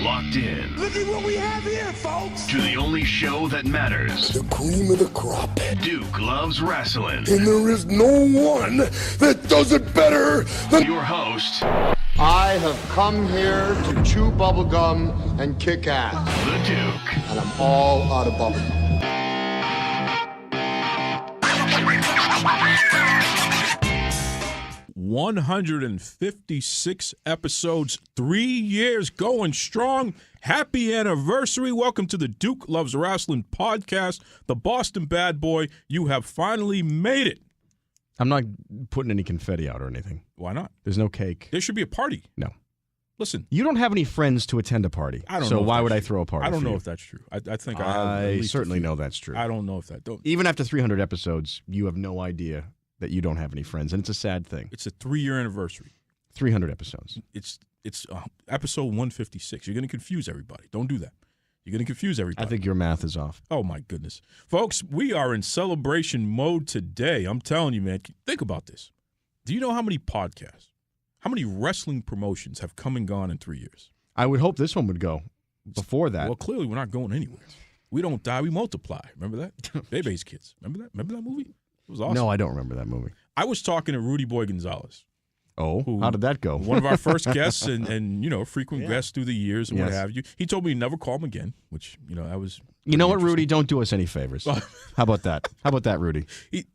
locked in. Look at what we have here, folks. To the only show that matters. The cream of the crop. Duke Loves Rasslin. And there is no one that does it better than your host. I have come here to chew bubblegum and kick ass. The Duke. And I'm all out of bubblegum. 156 episodes, 3 years going strong. Happy anniversary. Welcome to the Duke Loves Rasslin Podcast. The Boston bad boy, you have finally made it. I'm not putting any confetti out or anything. Why not? There's no cake. There should be a party. No. Listen. You don't have any friends to attend a party. I don't so know. why would I throw a party? I don't know you? if that's true. I think I have. I certainly know that's true. I don't know if that. Even after 300 episodes, you have no idea that you don't have any friends, and it's a sad thing. It's a 3-year anniversary. 300 episodes. It's episode 156. You're going to confuse everybody. Don't do that. You're going to confuse everybody. I think your math is off. Oh, my goodness. Folks, we are in celebration mode today. I'm telling you, man, think about this. Do you know how many podcasts, how many wrestling promotions have come and gone in 3 years? I would hope this one would go before that. Well, clearly we're not going anywhere. We don't die, we multiply. Remember that? Bebe's Kids. Remember that? Remember that movie? It was awesome. No, I don't remember that movie. I was talking to Rudy Boy Gonzalez. Oh, how did that go? One of our first guests and you know, frequent guests through the years and what have you. He told me to never call him again, which, you know, that was You know what, Rudy? Don't do us any favors. How about that? How about that, Rudy? He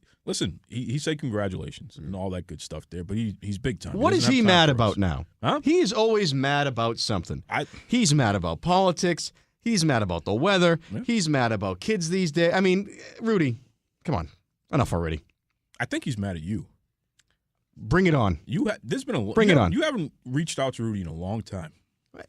said congratulations and all that good stuff there, but he's big time. What is he mad about now? Huh? He is always mad about something. He's mad about politics. He's mad about the weather. Yeah. He's mad about kids these days. I mean, Rudy, come on. Enough already. I think he's mad at you. Bring it on. Bring it on. You haven't reached out to Rudy in a long time.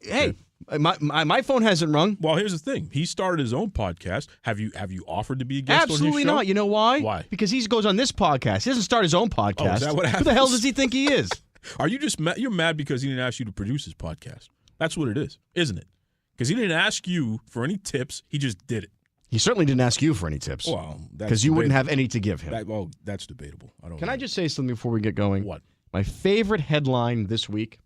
Hey, my phone hasn't rung. Well, here's the thing. He started his own podcast. Have you offered to be a guest Absolutely on his show? not. You know why? Why? Because he goes on this podcast. He doesn't start his own podcast. Oh, is that what happens? Who the hell does he think he is? Are you just mad? You're mad because he didn't ask you to produce his podcast. That's what it is, isn't it? Because he didn't ask you for any tips. He just did it. He certainly didn't ask you for any tips. Well, because you wouldn't have any to give him. That's debatable. Can I just say something before we get going? What? My favorite headline this week.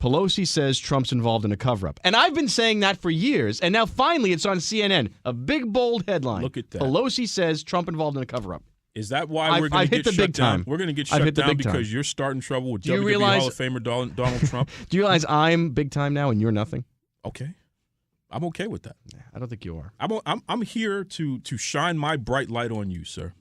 Pelosi says Trump's involved in a cover-up. And I've been saying that for years, and now finally it's on CNN. A big, bold headline. Look at that. Pelosi says Trump involved in a cover-up. Is that why we're going to get shut down? We're going to get shut down because you're starting trouble with WWE Hall of Famer Donald Trump? Do you realize I'm big time now and you're nothing? Okay. I'm okay with that. I don't think you are. I'm here to shine my bright light on you, sir.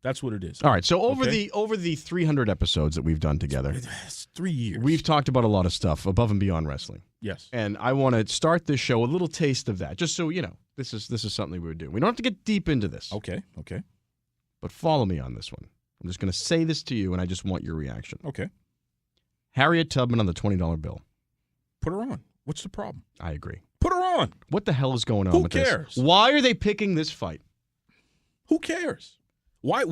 That's what it is. All right. So over the 300 episodes that we've done together, it's 3 years. We've talked about a lot of stuff above and beyond wrestling. Yes. And I want to start this show a little taste of that, just so you know this is something we would do. We don't have to get deep into this. Okay. But follow me on this one. I'm just going to say this to you, and I just want your reaction. Okay. Harriet Tubman on the $20 bill. Put her on. What's the problem? I agree. Put her on. What the hell is going on with this? Who cares? Why are they picking this fight? Who cares? Why?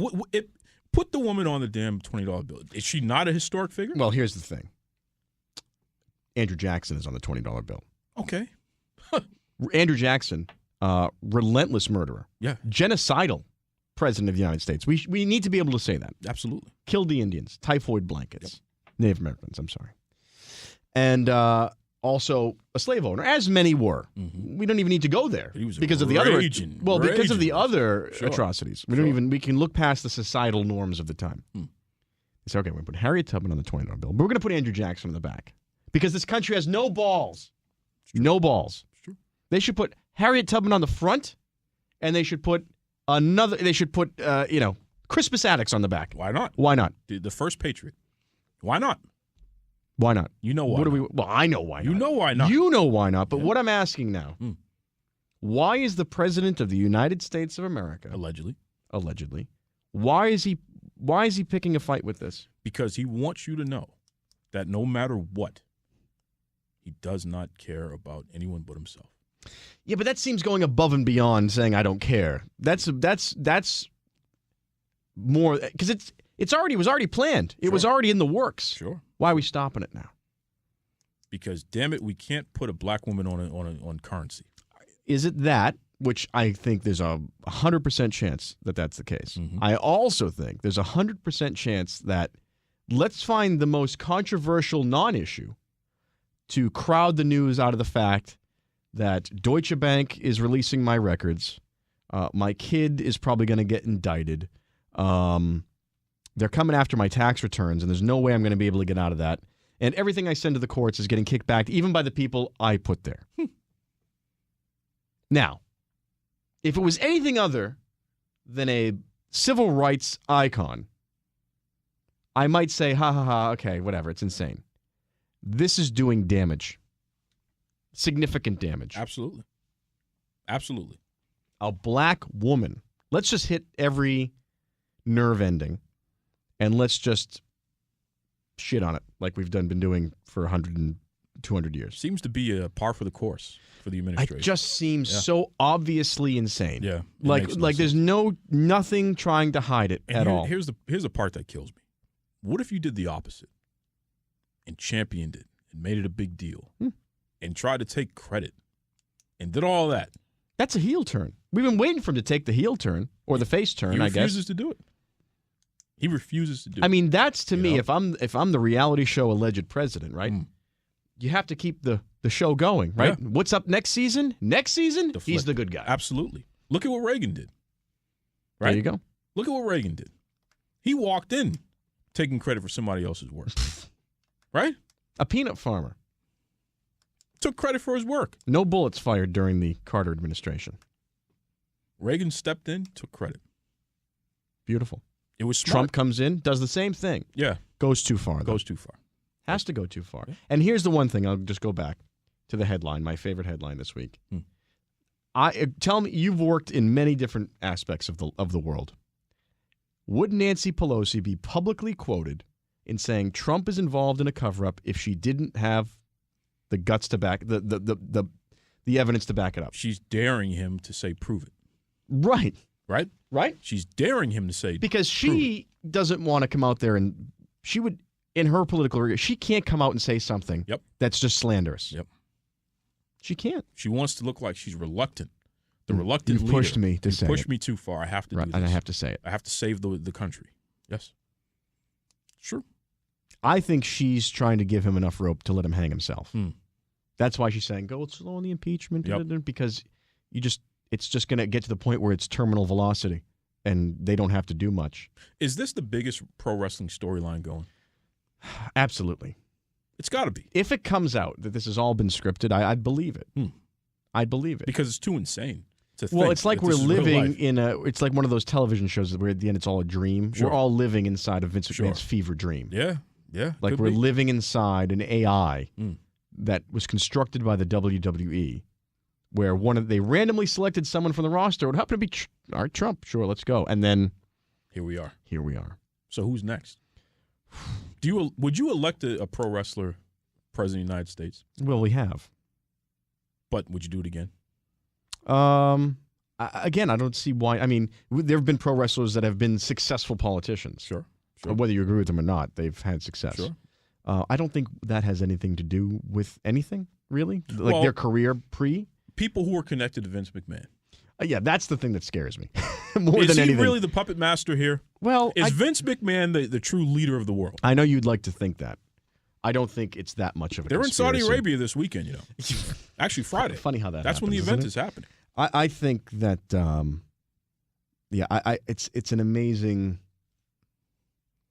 Put the woman on the damn $20 bill. Is she not a historic figure? Well, here's the thing. Andrew Jackson is on the $20 bill. Okay. Andrew Jackson, relentless murderer. Yeah. Genocidal president of the United States. We need to be able to say that. Absolutely. Killed the Indians. Typhoid blankets. Yep. Native Americans, I'm sorry. And also a slave owner, as many were. Mm-hmm. We don't even need to go there because of the other atrocities. We can look past the societal norms of the time. So okay, we're going to put Harriet Tubman on the $20 bill, but we're going to put Andrew Jackson on the back because this country has no balls. No balls. They should put Harriet Tubman on the front, and they should put Crispus Attucks on the back. Why not? Why not? The first patriot. Why not? Why not? You know why. Well, I know why not. You know why not. You know why not. But what I'm asking now, why is the President of the United States of America allegedly, why is he picking a fight with this? Because he wants you to know that no matter what, he does not care about anyone but himself. Yeah, but that seems going above and beyond saying I don't care. That's more because it was already planned. It was already in the works. Sure. Why are we stopping it now? Because damn it, we can't put a black woman on currency. Is it that? Which I think there's a 100% chance that that's the case. Mm-hmm. I also think there's a 100% chance that let's find the most controversial non-issue to crowd the news out of the fact that Deutsche Bank is releasing my records. My kid is probably going to get indicted. They're coming after my tax returns, and there's no way I'm going to be able to get out of that. And everything I send to the courts is getting kicked back, even by the people I put there. Now, if it was anything other than a civil rights icon, I might say, ha, ha, ha, okay, whatever, it's insane. This is doing damage. Significant damage. Absolutely. Absolutely. A black woman. Let's just hit every nerve ending, and let's just shit on it like we've been doing for 100 and 200 years. Seems to be a par for the course for the administration. It just seems so obviously insane. Yeah. Like there's nothing trying to hide it at all. Here's the part that kills me. What if you did the opposite and championed it and made it a big deal and tried to take credit and did all that? That's a heel turn. We've been waiting for him to take the heel turn or the face turn, I guess. He refuses to do it. He refuses to do it. I mean, that's to me, if I'm the reality show alleged president, right? You have to keep the show going, right? Yeah. What's up next season? Next season, he's the good guy. Absolutely. Look at what Reagan did. Right? There you go. Look at what Reagan did. He walked in taking credit for somebody else's work. Right? A peanut farmer. Took credit for his work. No bullets fired during the Carter administration. Reagan stepped in, took credit. Beautiful. It was smart. Trump comes in, does the same thing. Yeah. Goes too far. Goes too far. Has to go too far. Yeah. And here's the one thing. I'll just go back to the headline, my favorite headline this week. Tell me, you've worked in many different aspects of the world. Would Nancy Pelosi be publicly quoted in saying Trump is involved in a cover-up if she didn't have the guts to back the evidence to back it up? She's daring him to say, prove it. Right. Right? Right? She's daring him to say, because she doesn't want to come out there and she would, in her political area, she can't come out and say something that's just slanderous. Yep. She can't. She wants to look like she's reluctant. The reluctant leader. You've pushed me to say it. You pushed me too far. I have to do this. And I have to say it. I have to save the country. Yes. Sure. I think she's trying to give him enough rope to let him hang himself. That's why she's saying, go slow on the impeachment, because it's just going to get to the point where it's terminal velocity, and they don't have to do much. Is this the biggest pro wrestling storyline going? Absolutely. It's got to be. If it comes out that this has all been scripted, I'd believe it. I'd believe it. Because it's too insane. Well, it's like we're living in it's like one of those television shows where at the end it's all a dream. Sure. We're all living inside of Vince McMahon's fever dream. Yeah, yeah. Like we're living inside an AI that was constructed by the WWE, where they randomly selected someone from the roster. It would happen to be Trump. Sure, let's go. And then here we are. Here we are. So who's next? Would you elect a pro wrestler president of the United States? Well, we have. But would you do it again? Again, I don't see why. I mean, there have been pro wrestlers that have been successful politicians. Sure. Whether you agree with them or not, they've had success. Sure. I don't think that has anything to do with anything, really. Like their career pre. People who are connected to Vince McMahon. Yeah, that's the thing that scares me more than anything. Is he really the puppet master here? Well, is Vince McMahon the true leader of the world? I know you'd like to think that. I don't think it's that much of a conspiracy. They're in Saudi Arabia this weekend, you know. Actually, Friday. Funny how that's when the event is happening. I think that, it's an amazing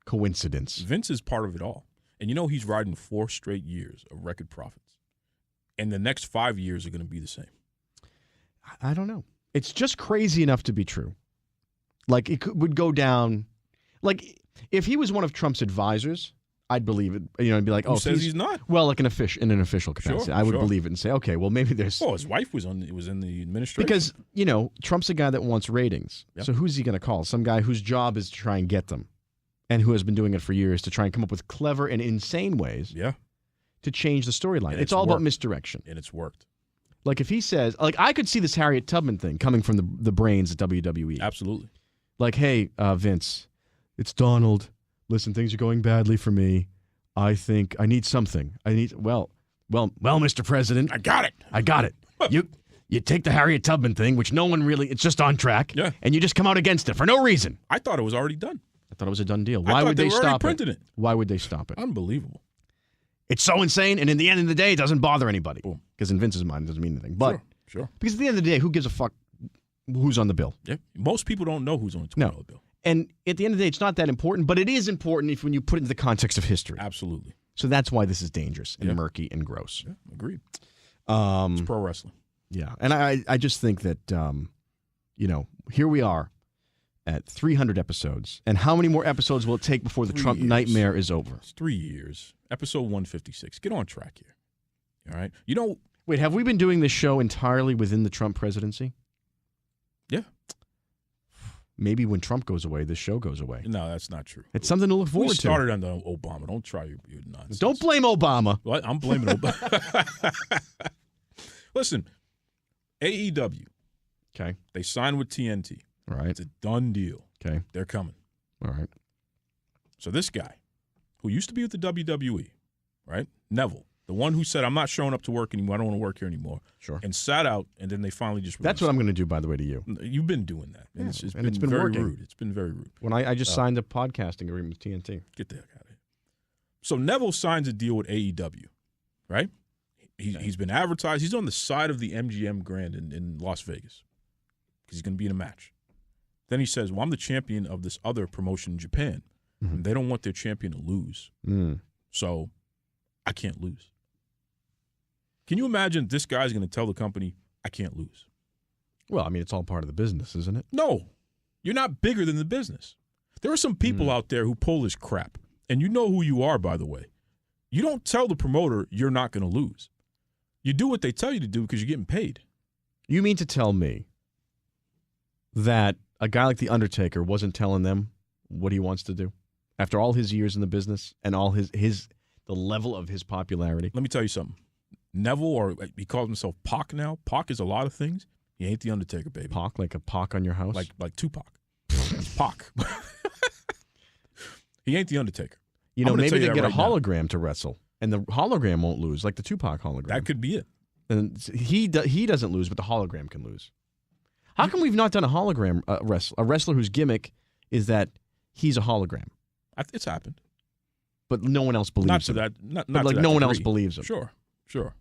coincidence. Vince is part of it all. And you know he's riding 4 straight years of record profits. And the next 5 years are going to be the same. I don't know. It's just crazy enough to be true. Like, would go down. Like, if he was one of Trump's advisors, I'd believe it. You know, I'd be like, Who says he's not? Well, like in an official capacity. Sure, I would believe it and say, okay, well, maybe there's. Well, his wife was in the administration. Because, you know, Trump's a guy that wants ratings. Yep. So who's he going to call? Some guy whose job is to try and get them, and who has been doing it for years to try and come up with clever and insane ways to change the storyline. It's all about misdirection. And it's worked. Like if he says, like I could see this Harriet Tubman thing coming from the brains at WWE. Absolutely. Like, hey, Vince, it's Donald. Listen, things are going badly for me. I think I need something. Well, Mr. President. I got it. You take the Harriet Tubman thing, which no one really, it's just on track. Yeah. And you just come out against it for no reason. I thought it was already done. I thought it was a done deal. Why would they stop it? It? Why would they stop it? Unbelievable. It's so insane, and in the end of the day, it doesn't bother anybody. Because in Vince's mind, it doesn't mean anything. But sure. Because at the end of the day, who gives a fuck who's on the bill? Yeah. Most people don't know who's on the $20 bill. And at the end of the day, it's not that important, but it is important when you put it in the context of history. Absolutely. So that's why this is dangerous and murky and gross. Yeah, agreed. It's pro wrestling. Yeah, and I just think that, here we are at 300 episodes. And how many more episodes will it take before the Trump nightmare is over? It's 3 years. Episode 156. Get on track here. All right? Wait, have we been doing this show entirely within the Trump presidency? Yeah. Maybe when Trump goes away, this show goes away. No, that's not true. It's something to look forward to. We started under Obama. Don't try your nonsense. Don't blame Obama. What? I'm blaming Obama. Listen, AEW. Okay. They signed with TNT. All right. It's a done deal. Okay. They're coming. All right. So this guy, who used to be with the WWE, right? Neville, the one who said, I'm not showing up to work anymore. I don't want to work here anymore. Sure. And sat out, and then they finally just released. That's what I'm going to do, by the way, to you. You've been doing that. And it's been very working. rude. It's been very rude. When I just signed a podcasting agreement with TNT. Get the heck out of here. So Neville signs a deal with AEW, right? He's been advertised. He's on the side of the MGM Grand in Las Vegas because he's going to be in a match. Then he says, well, I'm the champion of this other promotion in Japan. Mm-hmm. And they don't want their champion to lose. So I can't lose. Can you imagine this guy's going to tell the company, I can't lose? Well, I mean, it's all part of the business, isn't it? No. You're not bigger than the business. There are some people out there who pull this crap. And you know who you are, by the way. You don't tell the promoter you're not going to lose. You do what they tell you to do because you're getting paid. You mean to tell me that a guy like The Undertaker wasn't telling them what he wants to do after all his years in the business and all the level of his popularity? Let me tell you something. Neville, or he calls himself Pac now. Pac is a lot of things. He ain't The Undertaker, baby. Pac, like a Pac on your house? Like Tupac. It's Pac. He ain't The Undertaker. Maybe they get a hologram to wrestle, and the hologram won't lose, like the Tupac hologram. That could be it. And he doesn't lose, but the hologram can lose. How come we've not done a hologram a wrestler whose gimmick is that he's a hologram? It's happened. But no one else believes him. No one else believes him. Sure.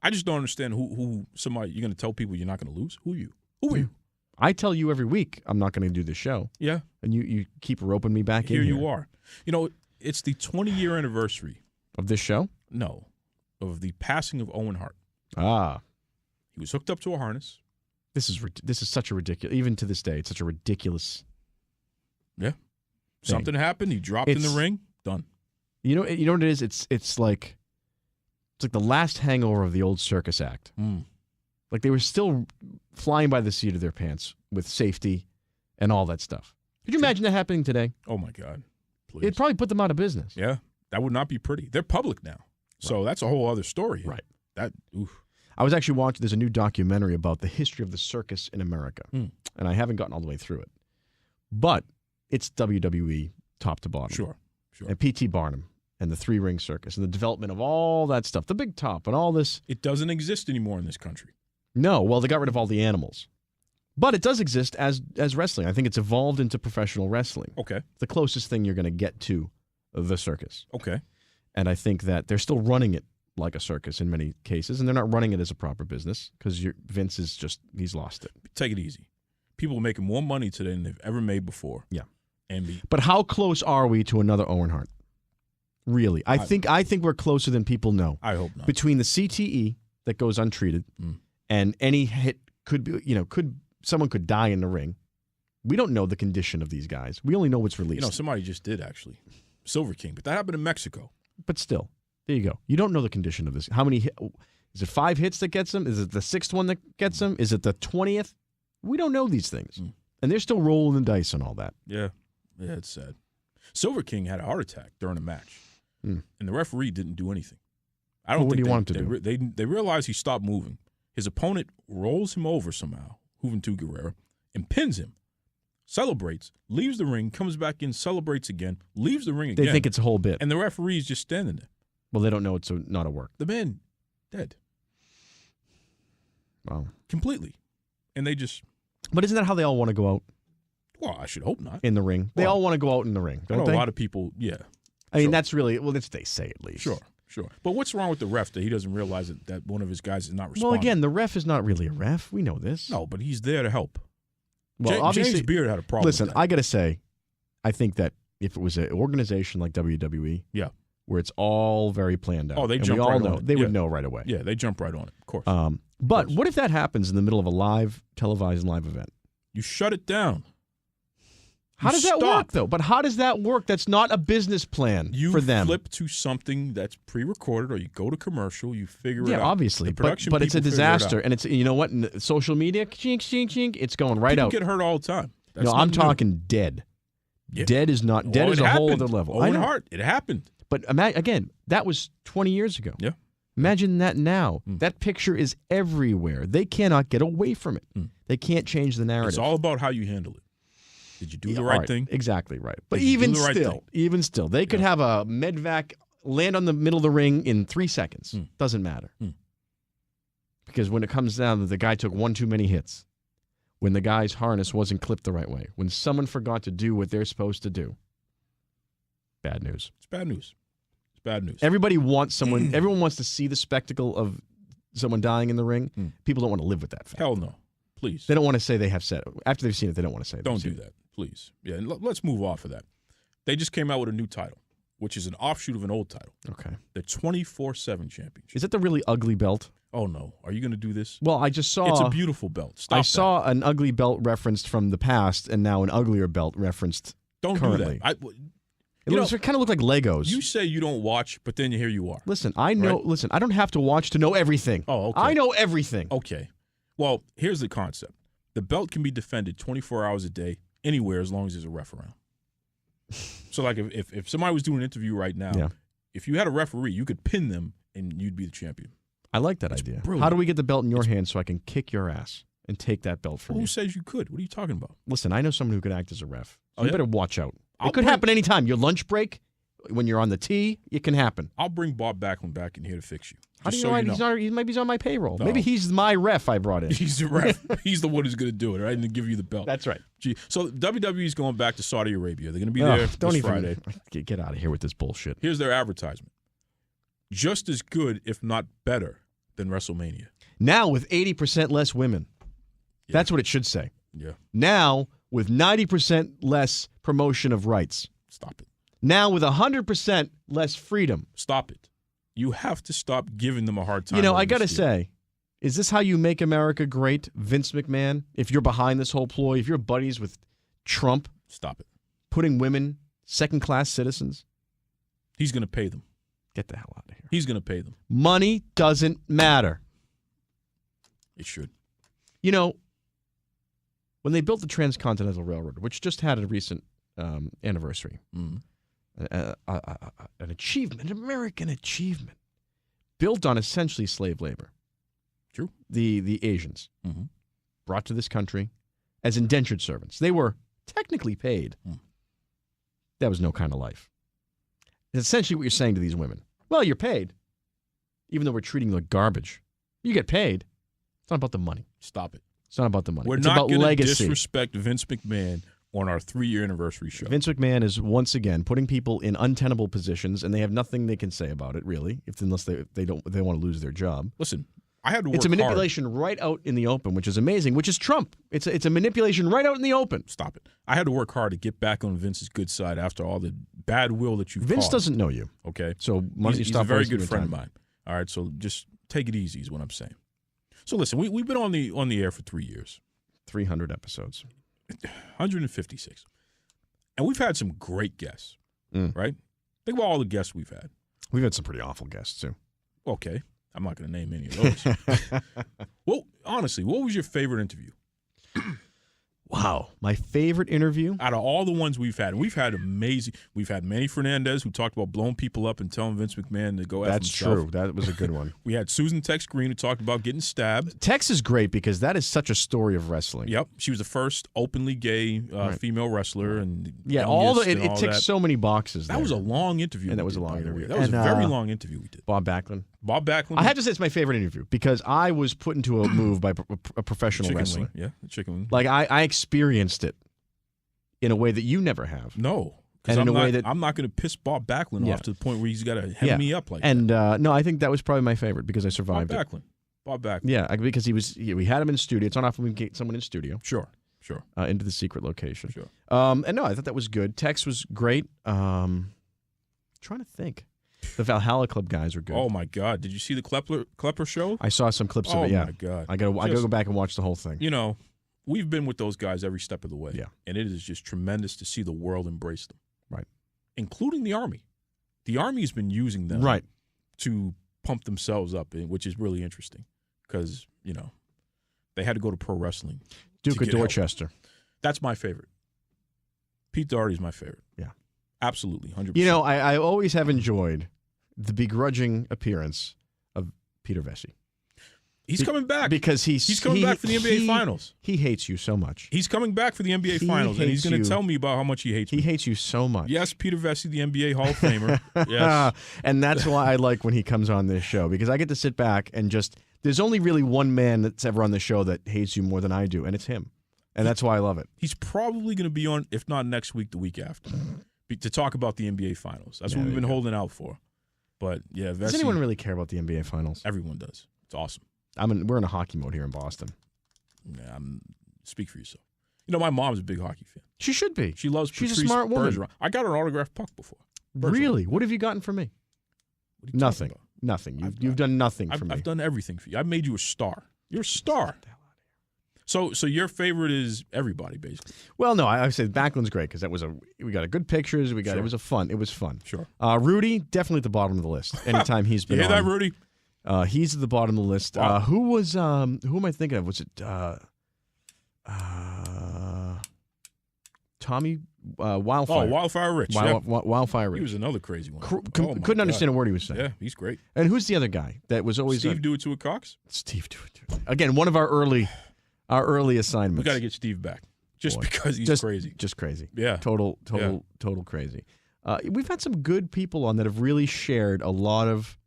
I just don't understand who somebody you're going to tell people you're not going to lose. Who are you? Who are you? I tell you every week I'm not going to do this show. Yeah. And you keep roping me back in here. Here you are. It's the 20-year anniversary. Of this show? No. Of the passing of Owen Hart. He was hooked up to a harness. This is such a ridiculous, even to this day, it's such a ridiculous. Yeah. Something happened. He dropped in the ring. Done. You know what it is? It's like the last hangover of the old circus act. Like they were still flying by the seat of their pants with safety and all that stuff. Could you imagine that happening today? Oh my God. Please. It'd probably put them out of business. Yeah. That would not be pretty. They're public now. So that's a whole other story. Right. I was actually watching, there's a new documentary about the history of the circus in America. And I haven't gotten all the way through it. But it's WWE top to bottom. Sure. And P.T. Barnum and the three-ring circus and the development of all that stuff, the big top and all this. It doesn't exist anymore in this country. No. Well, they got rid of all the animals. But it does exist as wrestling. I think it's evolved into professional wrestling. Okay. It's the closest thing you're going to get to the circus. Okay. And I think that they're still running it like a circus in many cases, and they're not running it as a proper business because Vince is he's lost it. Take it easy. People are making more money today than they've ever made before. Yeah. And but how close are we to another Owen Hart? Really? I think we're closer than people know. I hope not. Between the CTE that goes untreated and any hit could be, someone could die in the ring. We don't know the condition of these guys. We only know what's released. Somebody just did actually. Silver King, but that happened in Mexico. But still, there you go. You don't know the condition of this. How many is it 5 hits that gets him? Is it the 6th one that gets him? Is it the 20th? We don't know these things. And they're still rolling the dice and all that. Yeah. Yeah, it's sad. Silver King had a heart attack during a match. And the referee didn't do anything. I don't think what do you want him to do? They realized he stopped moving. His opponent rolls him over somehow, Juventud Guerrero, and pins him. Celebrates, leaves the ring, comes back in, celebrates again, leaves the ring again. They think it's a whole bit. And the referee's just standing there. Well, they don't know it's not a work. The man dead. Wow. Completely. And they just... But isn't that how they all want to go out? Well, I should hope not. In the ring. They all want to go out in the ring, don't they? A lot of people, yeah. I mean, that's really... Well, that's what they say at least. Sure. Sure. But what's wrong with the ref that he doesn't realize that one of his guys is not responding? Well, again, the ref is not really a ref. We know this. No, but he's there to help. Well, obviously, James Beard had a problem Listen, with that. I got to say, I think that if it was an organization like WWE, where it's all very planned out, they and jump we all right know, on it. they would know right away. Yeah, they jump right on it, of course. But what if that happens in the middle of a live, televised live event? You shut it down. How does that work, though? But how does that work? That's not a business plan for them. You flip to something that's pre-recorded, or you go to commercial, you figure it out. Yeah, obviously. But it's a disaster. And it's, you know what? In social media, chink, chink, chink, it's going right People out. get hurt all the time. That's no, I'm talking dead. Yeah. Dead is not. Dead is a whole other level. Owen Hart, it happened. But again, that was 20 years ago. Yeah. Imagine that now. That picture is everywhere. They cannot get away from it. They can't change the narrative. It's all about how you handle it. Did you do the right thing? Exactly right. But even still, they could have a medvac land on the middle of the ring in 3 seconds. Doesn't matter. Because when it comes down to the guy took one too many hits, when the guy's harness wasn't clipped the right way, when someone forgot to do what they're supposed to do, bad news. It's bad news. It's bad news. Everybody wants someone. Everyone wants to see the spectacle of someone dying in the ring. People don't want to live with that fact. Hell no. Please. They don't want to say they have said it. After they've seen it, they don't want to say it. Don't do that. Please. Yeah, and let's move off of that. They just came out with a new title, which is an offshoot of an old title. Okay. The 24/7 championship. Is it the really ugly belt? Oh, no. Are you going to do this? Well, I just saw... It's a beautiful belt. Stop I saw an ugly belt referenced from the past and now an uglier belt referenced currently. Don't do that. It kind of look like Legos. You say you don't watch, but then here you are. Listen, I know. Right? Listen, I don't have to watch to know everything. Oh, okay. I know everything. Okay. Well, here's the concept. The belt can be defended 24 hours a day, anywhere, as long as there's a ref around. So, like, if somebody was doing an interview right now, if you had a referee, you could pin them and you'd be the champion. I like that idea. Brilliant. How do we get the belt in your hands so I can kick your ass and take that belt from you? Who says you could? What are you talking about? Listen, I know someone who could act as a ref. So you better watch out. It could happen anytime. Your lunch break, when you're on the tee, it can happen. I'll bring Bob Backlund back in here to fix you. How do you know? Maybe he's on my payroll. No. Maybe he's my ref I brought in. He's the ref. He's the one who's going to do it, right? And give you the belt. That's right. So WWE's going back to Saudi Arabia. They're going to be there this Friday. Get out of here with this bullshit. Here's their advertisement. Just as good, if not better, than WrestleMania. Now with 80% less women. Yeah. That's what it should say. Yeah. Now with 90% less promotion of rights. Stop it. Now with 100% less freedom. Stop it. You have to stop giving them a hard time. You know, I got to say, is this how you make America great, Vince McMahon? If you're behind this whole ploy, if you're buddies with Trump. Stop it. Putting women, second-class citizens. He's going to pay them. Get the hell out of here. He's going to pay them. Money doesn't matter. It should. You know, when they built the Transcontinental Railroad, which just had a recent anniversary, an achievement, an American achievement, built on essentially slave labor. True. The Asians brought to this country as indentured servants. They were technically paid. That was no kind of life. It's essentially what you're saying to these women. Well, you're paid, even though we're treating you like garbage. You get paid. It's not about the money. Stop it. It's not about the money. We're it's not about going to legacy. Disrespect Vince McMahon on our 3-year anniversary show. Vince McMahon is once again putting people in untenable positions, and they have nothing they can say about it, really, unless they want to lose their job. Listen, I had to work It's a manipulation right out in the open, which is amazing, which is Trump. It's a manipulation right out in the open. Stop it. I had to work hard to get back on Vince's good side after all the bad will that you've Vince caused. doesn't know you. Okay? So he's a very good friend of mine. All right, so just take it easy is what I'm saying. So listen, we've been on the air for 3 years. 300 episodes. 156. And we've had some great guests, right? Think about all the guests we've had. We've had some pretty awful guests, too. Okay. I'm not going to name any of those. Well, honestly, what was your favorite interview? Wow. My favorite interview? Out of all the ones we've had, and we've had amazing. We've had Manny Fernandez, who talked about blowing people up and telling Vince McMahon to go after himself. That's true. That was a good one. We had Susan Tex Green, who talked about getting stabbed. Tex is great because that is such a story of wrestling. Yep. She was the first openly gay female wrestler. And yeah, it ticks so many boxes. That was a long interview. And that was a long interview. That was a very long interview we did. Bob Backlund. I have to say it's my favorite interview because I was put into a move by a professional wrestler. Wing. Yeah, the chicken wing. Like I experienced it in a way that you never have. No. And in a way that I'm not going to piss Bob Backlund off to the point where he's got to hem me up like that. And no, I think that was probably my favorite because I survived Bob Backlund. Yeah, because we had him in studio. It's not often we can get someone in studio. Sure. Into the secret location. Sure. And no, I thought that was good. Tex was great. Trying to think. The Valhalla Club guys are good. Oh my God! Did you see the Klepper show? I saw some clips of it. Yeah. Oh my God! I gotta go back and watch the whole thing. You know, we've been with those guys every step of the way. Yeah. And it is just tremendous to see the world embrace them. Right. Including the Army. The Army's been using them to pump themselves up, which is really interesting because, you know, they had to go to pro wrestling. Duke of Dorchester. That's my favorite. Pete Doherty's my favorite. Yeah. Absolutely, 100%. You know, I always have enjoyed the begrudging appearance of Peter Vesey. He's coming back. Because he's coming back for the NBA Finals. He hates you so much. He's coming back for the NBA Finals, and he's going to tell me about how much he hates me. He hates you so much. Yes, Peter Vesey, the NBA Hall of Famer. Yes. And that's why I like when he comes on this show, because I get to sit back and just – there's only really one man that's ever on the show that hates you more than I do, and it's him. And that's why I love it. He's probably going to be on, if not next week, the week after, to talk about the NBA Finals. That's what we've been holding out for. But, yeah, Vesey, does anyone really care about the NBA Finals? Everyone does. It's awesome. We're in a hockey mode here in Boston. Yeah, speak for yourself. You know, my mom's a big hockey fan. She should be. She loves She's Patrice a smart woman. Bergeron. I got her an autographed puck before. Bergeron. Really? What have you gotten for me? What are you Nothing. talking about? Nothing. You've done nothing for me. I've done everything for you. I've made you a star. You're a star. So your favorite is everybody, basically. Well, no, I said Backlund's great because we got a good pictures. It was fun. Sure. Rudy definitely at the bottom of the list. Anytime he's been you hear on. that, Rudy? He's at the bottom of the list. Wow. Who am I thinking of? Was it Tommy Wildfire? Oh, Wildfire Rich. Wildfire Rich. He was another crazy one. Couldn't understand a word he was saying. Yeah, he's great. And who's the other guy that was always Steve Do It To It Cox? Steve Do It To It. Again, one of our early assignments. We got to get Steve back because he's crazy. Just crazy. Yeah. Total crazy. We've had some good people on that have really shared a lot of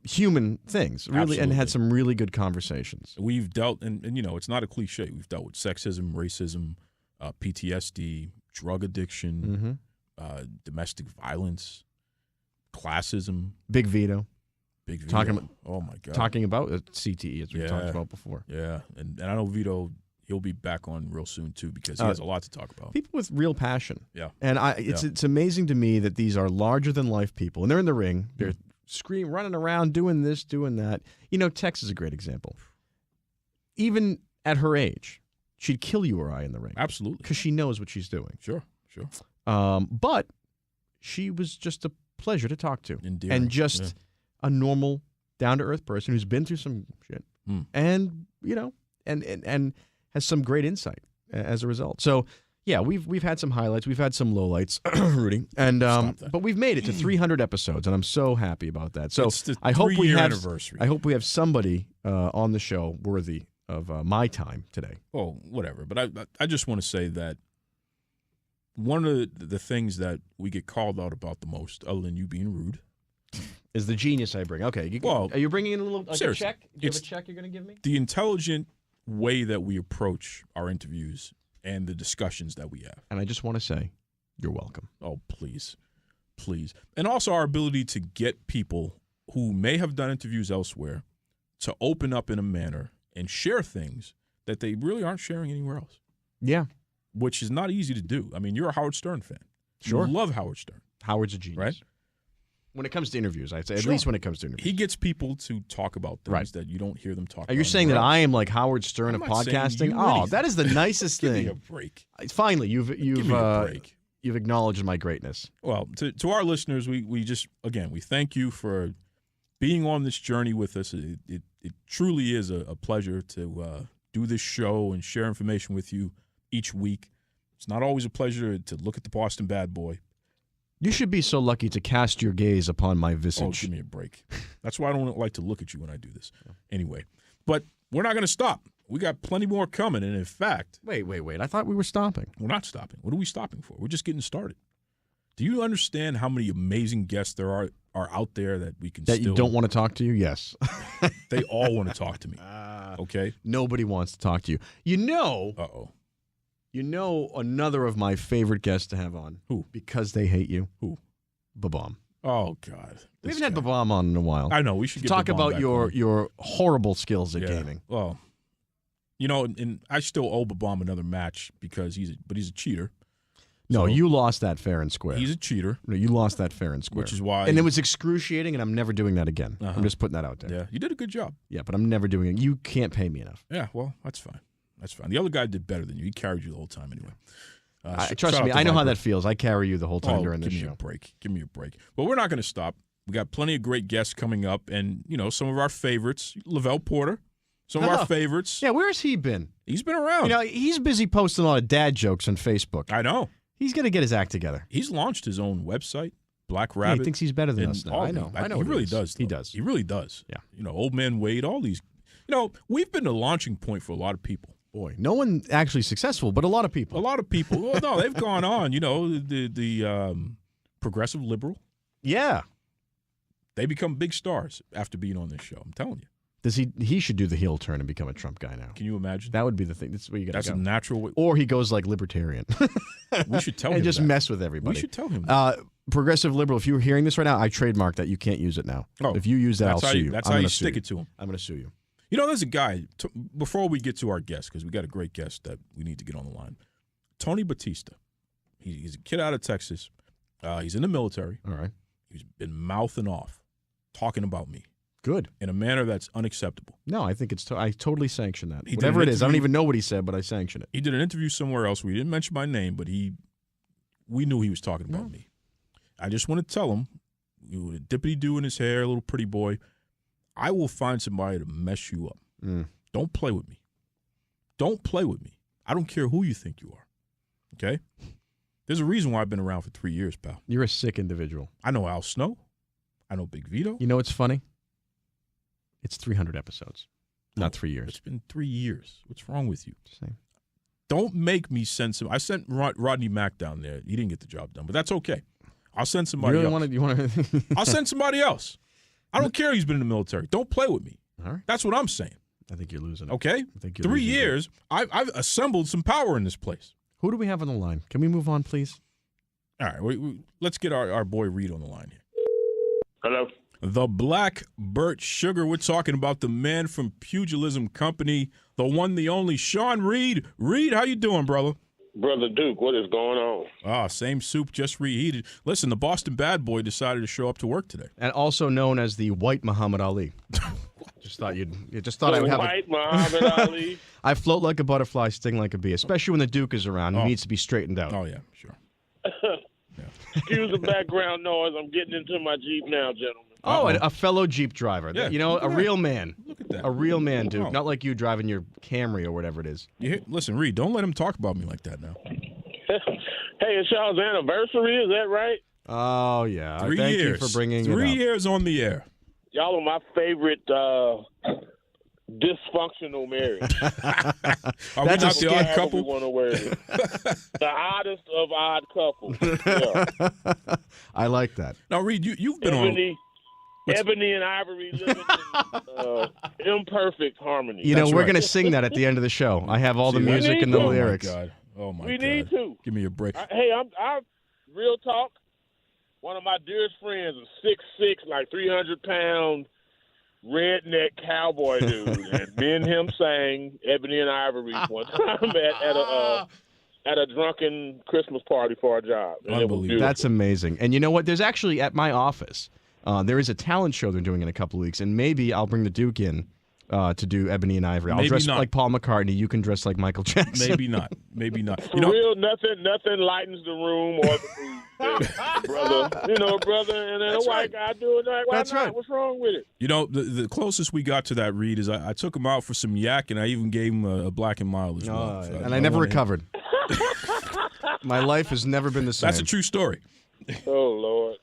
human things, really, Absolutely. and had some really good conversations. We've dealt, and you know, it's not a cliche. We've dealt with sexism, racism, PTSD, drug addiction, domestic violence, classism. Big Vito. Oh my God. Talking about CTE, as we talked about before. Yeah, and I know Vito, he'll be back on real soon too because he has a lot to talk about. People with real passion. Yeah. And it's amazing to me that these are larger than life people, and they're in the ring. They're screaming, running around, doing this, doing that. You know, Tex is a great example. Even at her age, she'd kill you or I in the ring. Absolutely. Because she knows what she's doing. Sure. But she was just a pleasure to talk to. Endearing. And just a normal, down-to-earth person who's been through some shit. And, you know, and has some great insight as a result. So, yeah, we've had some highlights. We've had some lowlights, Rudy. And but we've made it to 300 episodes, and I'm so happy about that. So it's the I hope we have anniversary. I hope we have somebody on the show worthy of my time today. Oh, whatever. But I just want to say that one of the things that we get called out about the most, other than you being rude, is the genius I bring. Okay. Are you bringing in a little a check? Do you have a check you're going to give me? The intelligent way that we approach our interviews and the discussions that we have. And I just want to say, you're welcome. Oh, please. And also our ability to get people who may have done interviews elsewhere to open up in a manner and share things that they really aren't sharing anywhere else. Yeah. Which is not easy to do. I mean, you're a Howard Stern fan. Sure. You love Howard Stern. Howard's a genius. Right? When it comes to interviews, I'd say, at least when it comes to interviews. He gets people to talk about things that you don't hear them talk about. Are you saying that I am like Howard Stern of podcasting? Oh, that is the nicest thing. Give me a break. Finally, you've acknowledged my greatness. Well, to our listeners, we just, again, we thank you for being on this journey with us. It truly is a pleasure to do this show and share information with you each week. It's not always a pleasure to look at the Boston Bad Boy. You should be so lucky to cast your gaze upon my visage. Oh, give me a break. That's why I don't like to look at you when I do this. Anyway, but we're not going to stop. We got plenty more coming, and in fact... Wait. I thought we were stopping. We're not stopping. What are we stopping for? We're just getting started. Do you understand how many amazing guests there are out there that we can That you don't want to talk to you? Yes. They all want to talk to me. Okay? Nobody wants to talk to you. You know... Uh-oh. You know another of my favorite guests to have on. Who? Because they hate you. Who? Babam. Oh, God. We haven't had Babam on in a while. I know. We should get talk Babam about back your horrible skills at gaming. Well, and I still owe Babam another match because he's a cheater. No, So, you lost that fair and square. He's a cheater. No, you lost that fair and square. Which is why. And it was excruciating, and I'm never doing that again. Uh-huh. I'm just putting that out there. Yeah, you did a good job. Yeah, but I'm never doing it. You can't pay me enough. Yeah, well, that's fine. That's fine. The other guy did better than you. He carried you the whole time anyway. Trust me, I know how that feels. I carry you the whole time during this show. Give me a break. Give me a break. Well, we're not going to stop. We got plenty of great guests coming up, and some of our favorites, Lavelle Porter, some of our favorites. Yeah, where's he been? He's been around. He's busy posting a lot of dad jokes on Facebook. I know. He's going to get his act together. He's launched his own website, Black Rabbit. He thinks he's better than us now. I know. He really does. He does. He really does. Yeah. Old Man Wade, all these. We've been the launching point for a lot of people. Boy, no one actually successful, but a lot of people. A lot of people. Well, no, they've gone on. The progressive liberal. Yeah. They become big stars after being on this show. I'm telling you. He should do the heel turn and become a Trump guy now. Can you imagine? That would be the thing. That's where you got to go. That's a natural way. Or he goes like libertarian. We should tell him and just that. mess with everybody. We should tell him that. Progressive liberal, if you were hearing this right now, I trademarked that. You can't use it now. Oh, if you use that, I'll sue you. That's how you stick it to him. I'm going to sue you. There's a guy, before we get to our guest, because we got a great guest that we need to get on the line, Tony Batista. He's a kid out of Texas. He's in the military. All right. He's been mouthing off, talking about me. Good. In a manner that's unacceptable. No, I think I totally sanction that. Whatever it is, I don't even know what he said, but I sanction it. He did an interview somewhere else where he didn't mention my name, but we knew he was talking about me. I just want to tell him, with a dippity-doo in his hair, a little pretty boy, I will find somebody to mess you up. Don't play with me. Don't play with me. I don't care who you think you are. Okay? There's a reason why I've been around for 3 years, pal. You're a sick individual. I know Al Snow. I know Big Vito. You know what's funny? It's 300 episodes, not 3 years. It's been 3 years. What's wrong with you? Just saying. Don't make me send some. I sent Rodney Mack down there. He didn't get the job done, but that's okay. I'll send somebody else. You want to? I'll send somebody else. I don't care he's been in the military. Don't play with me. All right. That's what I'm saying. I think you're losing it. Okay? I think you're 3 losing years, I've assembled some power in this place. Who do we have on the line? Can we move on, please? All right. Let's get our boy Reed on the line here. Hello? The Black Burt Sugar. We're talking about the man from Pugilism Company, the one, the only, Sean Reed. Reed, how you doing, brother? Brother Duke, what is going on? Same soup, just reheated. Listen, the Boston Bad Boy decided to show up to work today. And also known as the White Muhammad Ali. Just thought I would have White Muhammad Ali. I float like a butterfly, sting like a bee, especially when the Duke is around. He needs to be straightened out. Oh, yeah, sure. Excuse the background noise. I'm getting into my Jeep now, gentlemen. Oh, a fellow Jeep driver. Yeah, a real man. Look at that. A real man, Duke. Oh. Not like you driving your Camry or whatever it is. Listen, Reed, don't let him talk about me like that now. Hey, it's y'all's anniversary. Is that right? Oh, yeah. 3 Thank years. you for bringing 3 it up. years on the air. Y'all are my favorite dysfunctional marriage. Are we not the odd couple? The oddest of odd couples. Yeah. I like that. Now, Reed, you've been on. Ebony and Ivory living in imperfect harmony. We're going to sing that at the end of the show. I have all the music and the lyrics. Oh, my God. We need to. Give me a break. I'm real talk. One of my dearest friends is 6'6", like 300-pound redneck cowboy dude. And me and him sang Ebony and Ivory one time at a drunken Christmas party for our job. Unbelievable. That's amazing. And you know what? There's actually, at my office, there is a talent show they're doing in a couple of weeks, and maybe I'll bring the Duke in to do Ebony and Ivory. I'll dress like Paul McCartney. You can dress like Michael Jackson. Maybe not. For real, nothing lightens the room or the mood. brother, and then a white guy doing that. Why That's not? right. What's wrong with it? The closest we got to that, Reed, is I took him out for some yak, and I even gave him a black and mild as well. And I never recovered. My life has never been the same. That's a true story. Oh, Lord.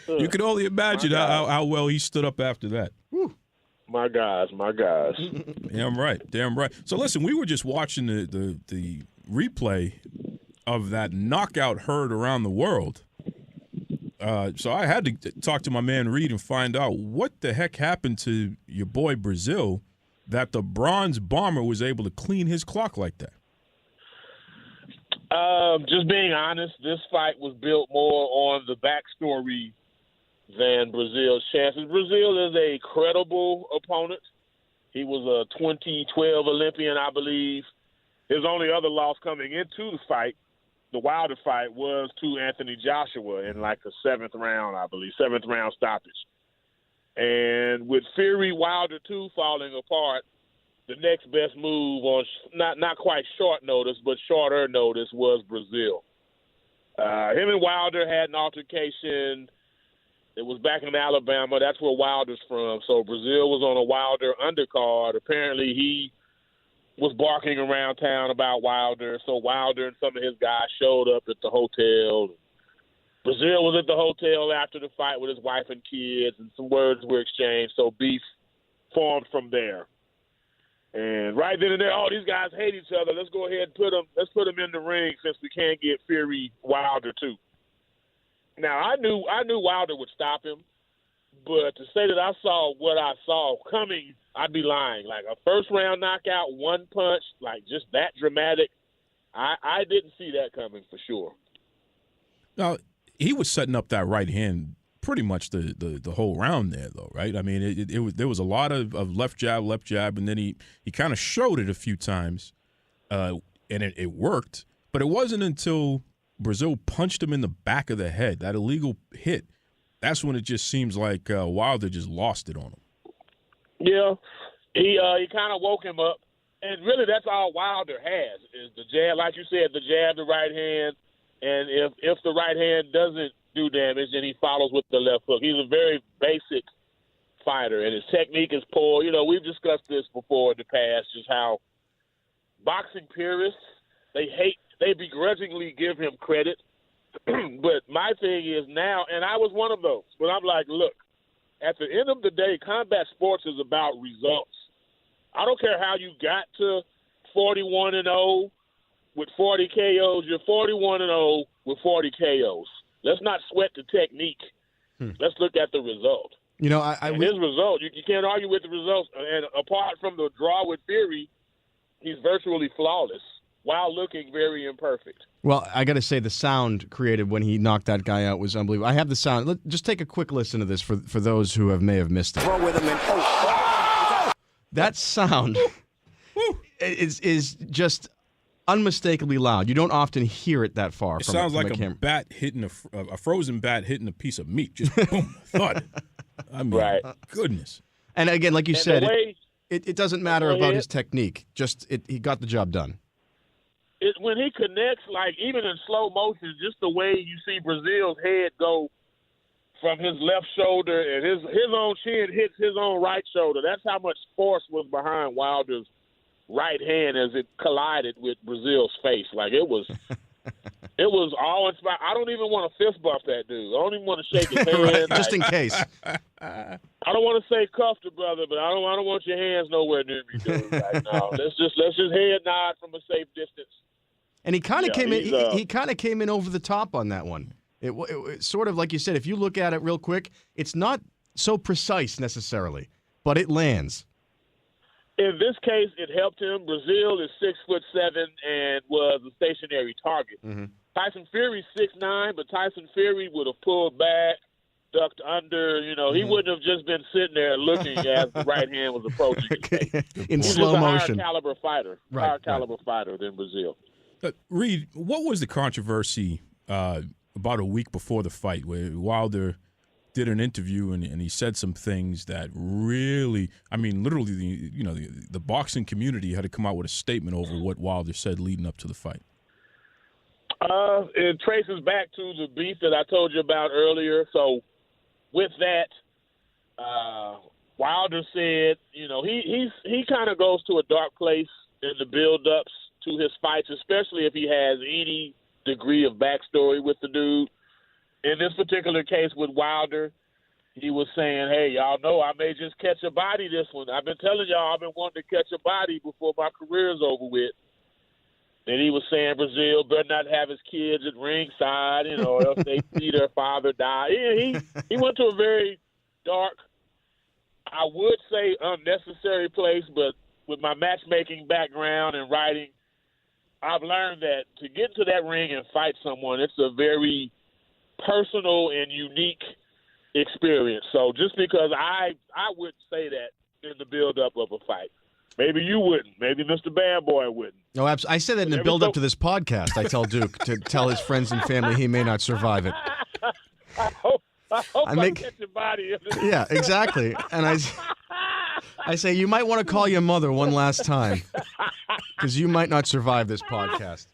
You can only imagine how well he stood up after that. Whew. My guys. Damn right. So listen, we were just watching the replay of that knockout heard around the world. So I had to talk to my man Reed and find out what the heck happened to your boy Brazil that the bronze bomber was able to clean his clock like that. Just being honest, this fight was built more on the backstory than Brazil's chances. Brazil is a credible opponent. He was a 2012 Olympian, I believe. His only other loss coming into the fight, the Wilder fight, was to Anthony Joshua in like the seventh round stoppage. And with Fury Wilder 2 falling apart, the next best move on not quite short notice, but shorter notice was Brazil. Him and Wilder had an altercation. It was back in Alabama. That's where Wilder's from. So Brazil was on a Wilder undercard. Apparently he was barking around town about Wilder. So Wilder and some of his guys showed up at the hotel. Brazil was at the hotel after the fight with his wife and kids, and some words were exchanged. So beef formed from there. And right then and there, these guys hate each other. Let's go ahead and put them in the ring since we can't get Fury Wilder too. Now I knew Wilder would stop him, but to say that I saw what I saw coming, I'd be lying. Like a first round knockout, one punch, like just that dramatic, I didn't see that coming for sure. Now he was setting up that right hand pretty much the whole round there, though, right? I mean, there was a lot of left jab, and then he kind of showed it a few times, and it worked. But it wasn't until Brazil punched him in the back of the head, that illegal hit, that's when it just seems like Wilder just lost it on him. Yeah, he kind of woke him up, and really that's all Wilder has is the jab, like you said, the jab, the right hand, and if the right hand doesn't do damage, then he follows with the left hook. He's a very basic fighter, and his technique is poor. You know, we've discussed this before in the past, just how boxing purists, they begrudgingly give him credit. But my thing is now, and I was one of those, but I'm like, look, at the end of the day, combat sports is about results. I don't care how you got to 41-0 with 40 KOs. You're 41-0 with 40 KOs. Let's not sweat the technique. Let's look at the result. You know, his result, you can't argue with the results. And apart from the draw with Fury, he's virtually flawless while looking very imperfect. Well, I got to say the sound created when he knocked that guy out was unbelievable. I have the sound. Just take a quick listen to this for those who may have missed it. Throw with him and That sound is just unmistakably loud. You don't often hear it that far. It sounds like a bat hitting a frozen bat hitting a piece of meat. Just boom, thud. I mean, right. Goodness. And again, like you said, it doesn't matter about his technique. Just he got the job done. When he connects, like even in slow motion, just the way you see Brazil's head go from his left shoulder and his own chin hits his own right shoulder. That's how much force was behind Wilder's right hand as it collided with Brazil's face. Like it was awe-inspiring. I don't even want to fist bump that dude. I don't even want to shake his hand. Right, just in case. I don't want to say cuff the brother, but I don't want your hands nowhere near me, dude. Like, no, let's just head nod from a safe distance. And he kind of came in. He kind of came in over the top on that one. It sort of like you said. If you look at it real quick, it's not so precise necessarily, but it lands. In this case, it helped him. Brazil is 6'7" and was a stationary target. Mm-hmm. Tyson Fury's 6'9", but Tyson Fury would have pulled back, ducked under. You know, he wouldn't have just been sitting there looking as the right hand was approaching. In slow motion. He's a higher caliber fighter, fighter than Brazil. Reed, what was the controversy about a week before the fight where Wilder did an interview and he said some things that really, I mean, literally, the boxing community had to come out with a statement over what Wilder said leading up to the fight? It traces back to the beef that I told you about earlier. So with that, Wilder said, he kind of goes to a dark place in the build-ups to his fights, especially if he has any degree of backstory with the dude. In this particular case with Wilder, he was saying, hey, y'all know I may just catch a body this one. I've been telling y'all I've been wanting to catch a body before my career's over with. And he was saying Brazil better not have his kids at ringside, or else they see their father die. He went to a very dark, I would say unnecessary place, but with my matchmaking background and writing, I've learned that to get into that ring and fight someone, it's a very personal and unique experience. So just because I wouldn't say that in the build-up of a fight. Maybe you wouldn't. Maybe Mr. Bad Boy wouldn't. No, I said that in the build-up to this podcast. I tell Duke to tell his friends and family he may not survive it. I hope I catch your body. Yeah, exactly. And I say you might want to call your mother one last time because you might not survive this podcast.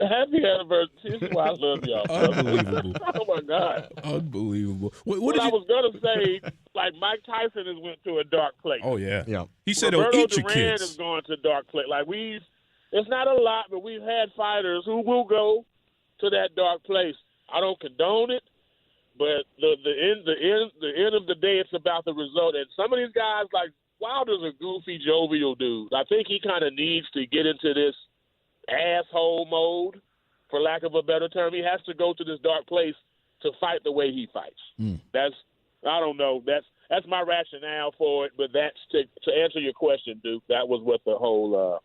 Happy anniversary. This is why I love y'all. Unbelievable. Oh, my God. Unbelievable. What I was going to say, like Mike Tyson has went to a dark place. Oh, yeah. Yeah. He said Roberto he'll eat your Duran kids. is going to a dark place. Like it's not a lot, but we've had fighters who will go to that dark place. I don't condone it, but the end of the day, it's about the result. And some of these guys, like Wilder's a goofy, jovial dude. I think he kind of needs to get into this asshole mode, for lack of a better term. He has to go to this dark place to fight the way he fights. I don't know. That's my rationale for it. But that's to answer your question, Duke. That was what the whole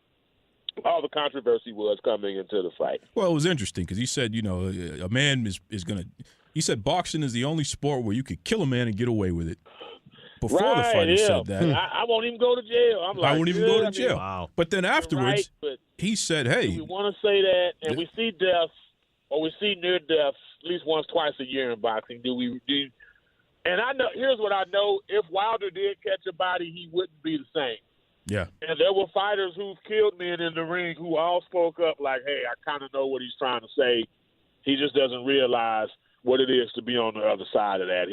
all the controversy was coming into the fight. Well, it was interesting because he said, a man is going to. He said boxing is the only sport where you could kill a man and get away with it. Before the fighter said that, I won't even go to jail. I won't even go to jail. Wow. But then afterwards, but he said, "Hey, we want to say that, and we see deaths or we see near deaths at least once, twice a year in boxing. And I know. Here's what I know: if Wilder did catch a body, he wouldn't be the same. yeah, And there were fighters who've killed men in the ring who all spoke up like, "Hey, I kind of know what he's trying to say. He just doesn't realize what it is to be on the other side of that."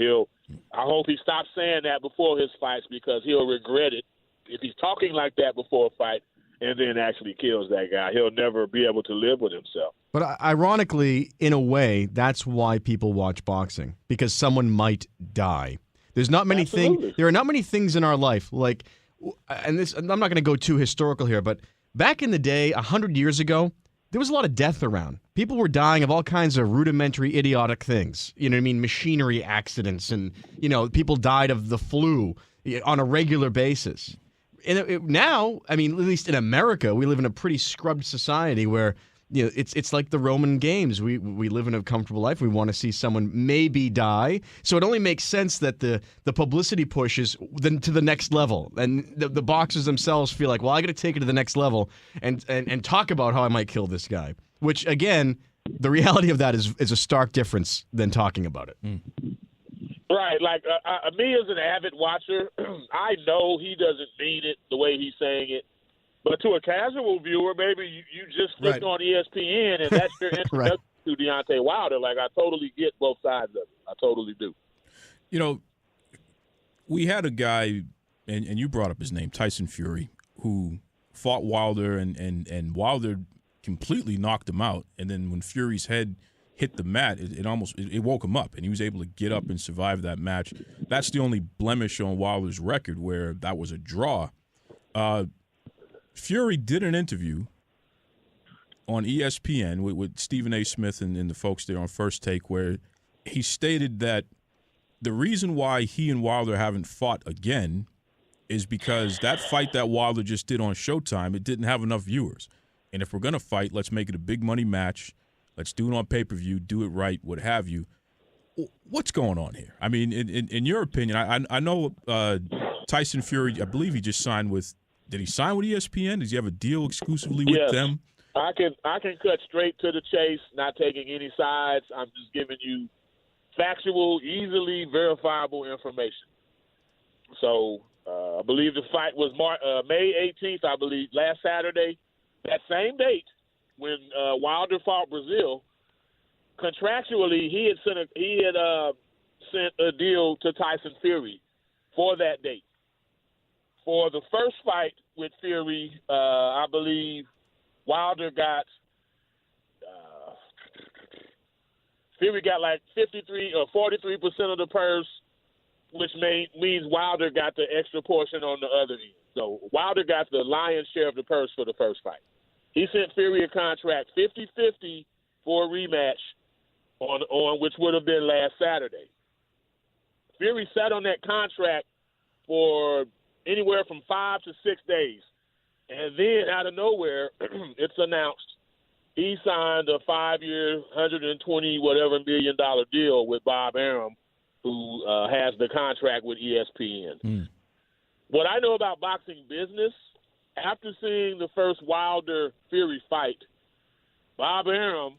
I hope he stops saying that before his fights because he'll regret it if he's talking like that before a fight and then actually kills that guy. He'll never be able to live with himself. But ironically, in a way, that's why people watch boxing, because someone might die. There's not many things. There are not many things in our life like, and this. I'm not going to go too historical here, but back in the day, 100 years ago, there was a lot of death around. People were dying of all kinds of rudimentary, idiotic things. You know what I mean? Machinery accidents, and people died of the flu on a regular basis. And now, I mean, at least in America, we live in a pretty scrubbed society where it's like the Roman games. We live in a comfortable life. We want to see someone maybe die. So it only makes sense that the publicity pushes then to the next level. And the boxers themselves feel like, well, I got to take it to the next level and talk about how I might kill this guy. Which, again, the reality of that is a stark difference than talking about it. Right. Like me as an avid watcher, I know he doesn't mean it the way he's saying it. But to a casual viewer, maybe you just clicked on ESPN and that's your introduction to Deontay Wilder. Like, I totally get both sides of it. I totally do. We had a guy, and you brought up his name, Tyson Fury, who fought Wilder, and Wilder completely knocked him out. And then when Fury's head hit the mat, it woke him up, and he was able to get up and survive that match. That's the only blemish on Wilder's record where that was a draw. Fury did an interview on ESPN with Stephen A. Smith and the folks there on First Take where he stated that the reason why he and Wilder haven't fought again is because that fight that Wilder just did on Showtime, it didn't have enough viewers. And if we're going to fight, let's make it a big money match. Let's do it on pay-per-view, do it right, what have you. What's going on here? I mean, in your opinion, I know Tyson Fury, I believe he just signed with – did he sign with ESPN? Does he have a deal exclusively with them? I can cut straight to the chase, not taking any sides. I'm just giving you factual, easily verifiable information. So I believe the fight was May 18th, I believe, last Saturday. That same date when Wilder fought Brazil, contractually he had sent a deal to Tyson Fury for that date. For the first fight with Fury, I believe Wilder got Fury got like 53 or 43% of the purse, which means Wilder got the extra portion on the other end. So Wilder got the lion's share of the purse for the first fight. He sent Fury a contract 50-50 for a rematch on which would have been last Saturday. Fury sat on that contract for anywhere from 5 to 6 days. And then out of nowhere, it's announced he signed a 5-year, $120 whatever million deal with Bob Arum, who has the contract with ESPN. What I know about boxing business, after seeing the first Wilder-Fury fight, Bob Arum,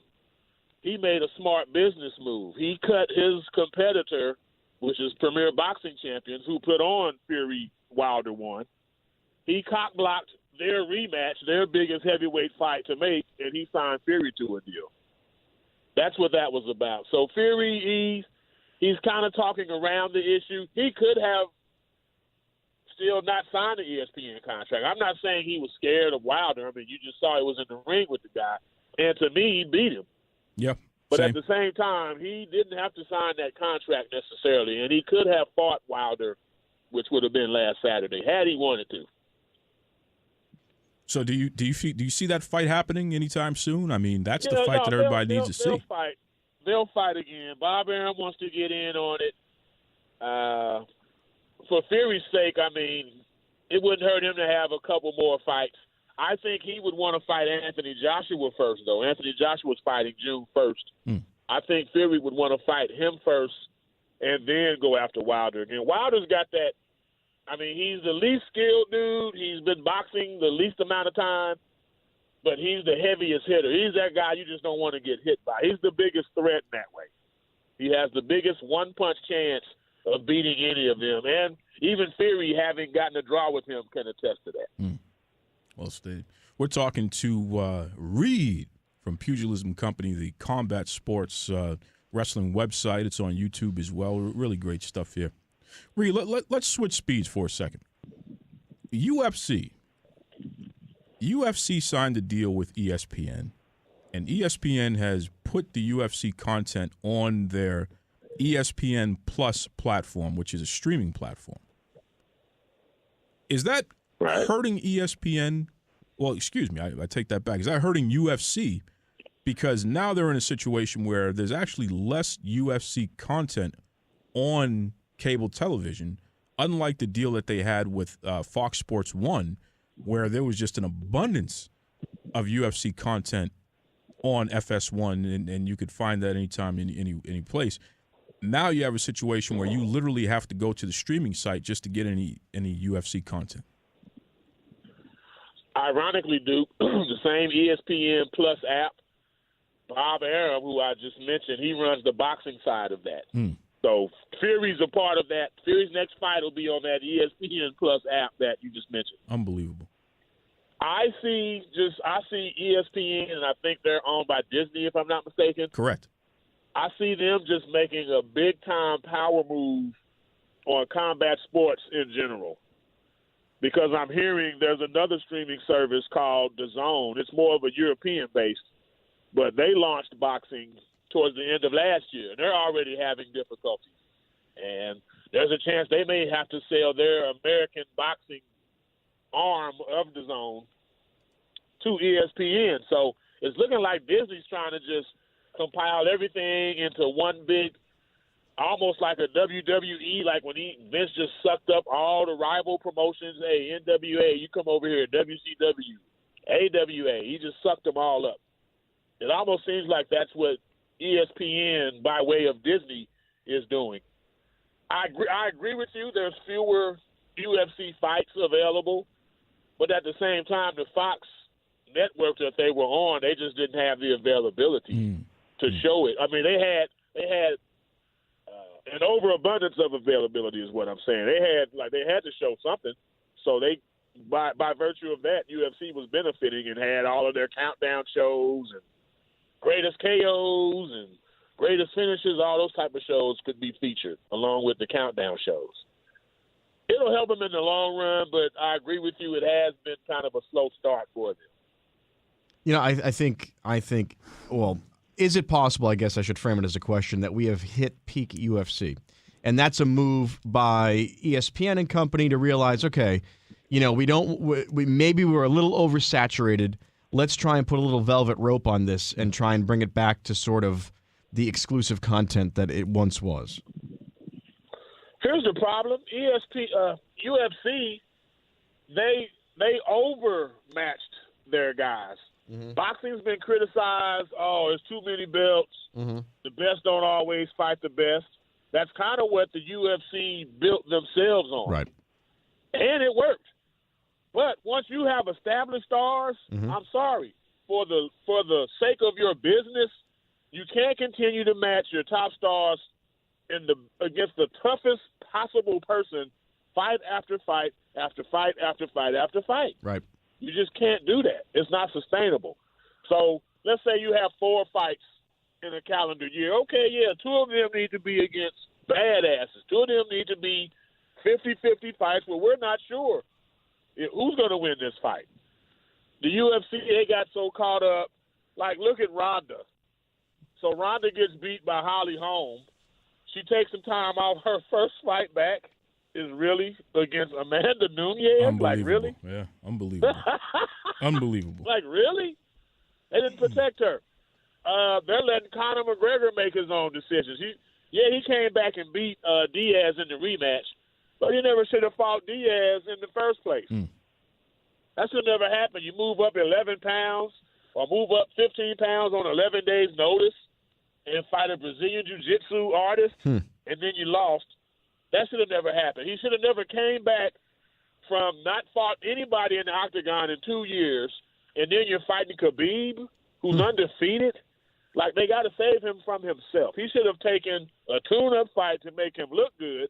he made a smart business move. He cut his competitor, which is Premier Boxing Champions, who put on Fury-Wilder one. He cock-blocked their rematch, their biggest heavyweight fight to make, and he signed Fury to a deal. That's what that was about. So Fury, he's kind of talking around the issue. He could have still not signed the ESPN contract. I'm not saying he was scared of Wilder. I mean, you just saw he was in the ring with the guy. And to me, he beat him. Yeah. But at the same time, he didn't have to sign that contract necessarily, and he could have fought Wilder, which would have been last Saturday, had he wanted to. So do you see that fight happening anytime soon? I mean, that's the fight that everybody needs to see. They'll fight again. Bob Arum wants to get in on it. For Fury's sake, I mean, it wouldn't hurt him to have a couple more fights. I think he would want to fight Anthony Joshua first, though. Anthony Joshua's fighting June 1st. I think Fury would want to fight him first and then go after Wilder again. Wilder's got that. I mean, he's the least skilled dude. He's been boxing the least amount of time, but he's the heaviest hitter. He's that guy you just don't want to get hit by. He's the biggest threat in that way. He has the biggest one-punch chance of beating any of them. And even Fury, having gotten a draw with him, can attest to that. Well, Steve, we're talking to Reed from Pugilism Company, the combat sports wrestling website. It's on YouTube as well. Really great stuff here. Reed, let's switch speeds for a second. UFC signed a deal with ESPN, and ESPN has put the UFC content on their ESPN Plus platform, which is a streaming platform. Is that hurting ESPN? Well, excuse me, I take that back. Is that hurting UFC? Because now they're in a situation where there's actually less UFC content on cable television, unlike the deal that they had with Fox Sports 1, where there was just an abundance of UFC content on FS1, and you could find that anytime, any place. Now you have a situation where you literally have to go to the streaming site just to get any UFC content. Ironically, Duke, the same ESPN Plus app, Bob Arum, who I just mentioned, he runs the boxing side of that. So Fury's a part of that. Fury's next fight will be on that ESPN Plus app that you just mentioned. Unbelievable. I see ESPN, and I think they're owned by Disney, if I'm not mistaken. Correct. I see them just making a big-time power move on combat sports in general, because I'm hearing there's another streaming service called DAZN. It's more of a European-based, but they launched boxing towards the end of last year. They're already having difficulties, and there's a chance they may have to sell their American boxing arm of DAZN to ESPN. So it's looking like Disney's trying to just compile everything into one big, almost like a WWE, like when Vince just sucked up all the rival promotions. Hey, NWA, you come over here. WCW, AWA, he just sucked them all up. It almost seems like that's what ESPN, by way of Disney, is doing. I agree with you. There's fewer UFC fights available, but at the same time, the Fox network that they were on, they just didn't have the availability to show it. I mean, they had an overabundance of availability, is what I'm saying. They had to show something, so they, by virtue of that, UFC was benefiting and had all of their countdown shows and greatest KOs and greatest finishes. All those type of shows could be featured along with the countdown shows. It'll help them in the long run, but I agree with you. It has been kind of a slow start for them. You know, I think, well, is it possible, I guess I should frame it as a question, that we have hit peak UFC? And that's a move by ESPN and company to realize, okay, you know, maybe we're a little oversaturated. Let's try and put a little velvet rope on this and try and bring it back to sort of the exclusive content that it once was. Here's the problem. UFC, they overmatched their guys. Boxing's been criticized. Oh, there's too many belts. The best don't always fight the best. That's kind of what the UFC built themselves on. Right. And it worked. But once you have established stars, I'm sorry. For the sake of your business, you can't continue to match your top stars against the toughest possible person, fight after fight after fight after fight after fight. Right. You just can't do that. It's not sustainable. So let's say you have 4 fights in a calendar year. Okay, yeah, 2 of them need to be against badasses. 2 of them need to be 50-50 fights where we're not sure who's going to win this fight. The UFC, they got so caught up. Like, look at Ronda. So Ronda gets beat by Holly Holm. She takes some time off. Her first fight back is really against Amanda Nunes. Like, really? Yeah, unbelievable. Unbelievable. Like, really? They didn't protect her. They're letting Conor McGregor make his own decisions. He came back and beat Diaz in the rematch, but he never should have fought Diaz in the first place. That should never happen. You move up 11 pounds or move up 15 pounds on 11 days' notice and fight a Brazilian jiu-jitsu artist, and then you lost. That should have never happened. He should have never came back from not fought anybody in the octagon in 2 years, and then you're fighting Khabib, who's undefeated. Like, they got to save him from himself. He should have taken a tune-up fight to make him look good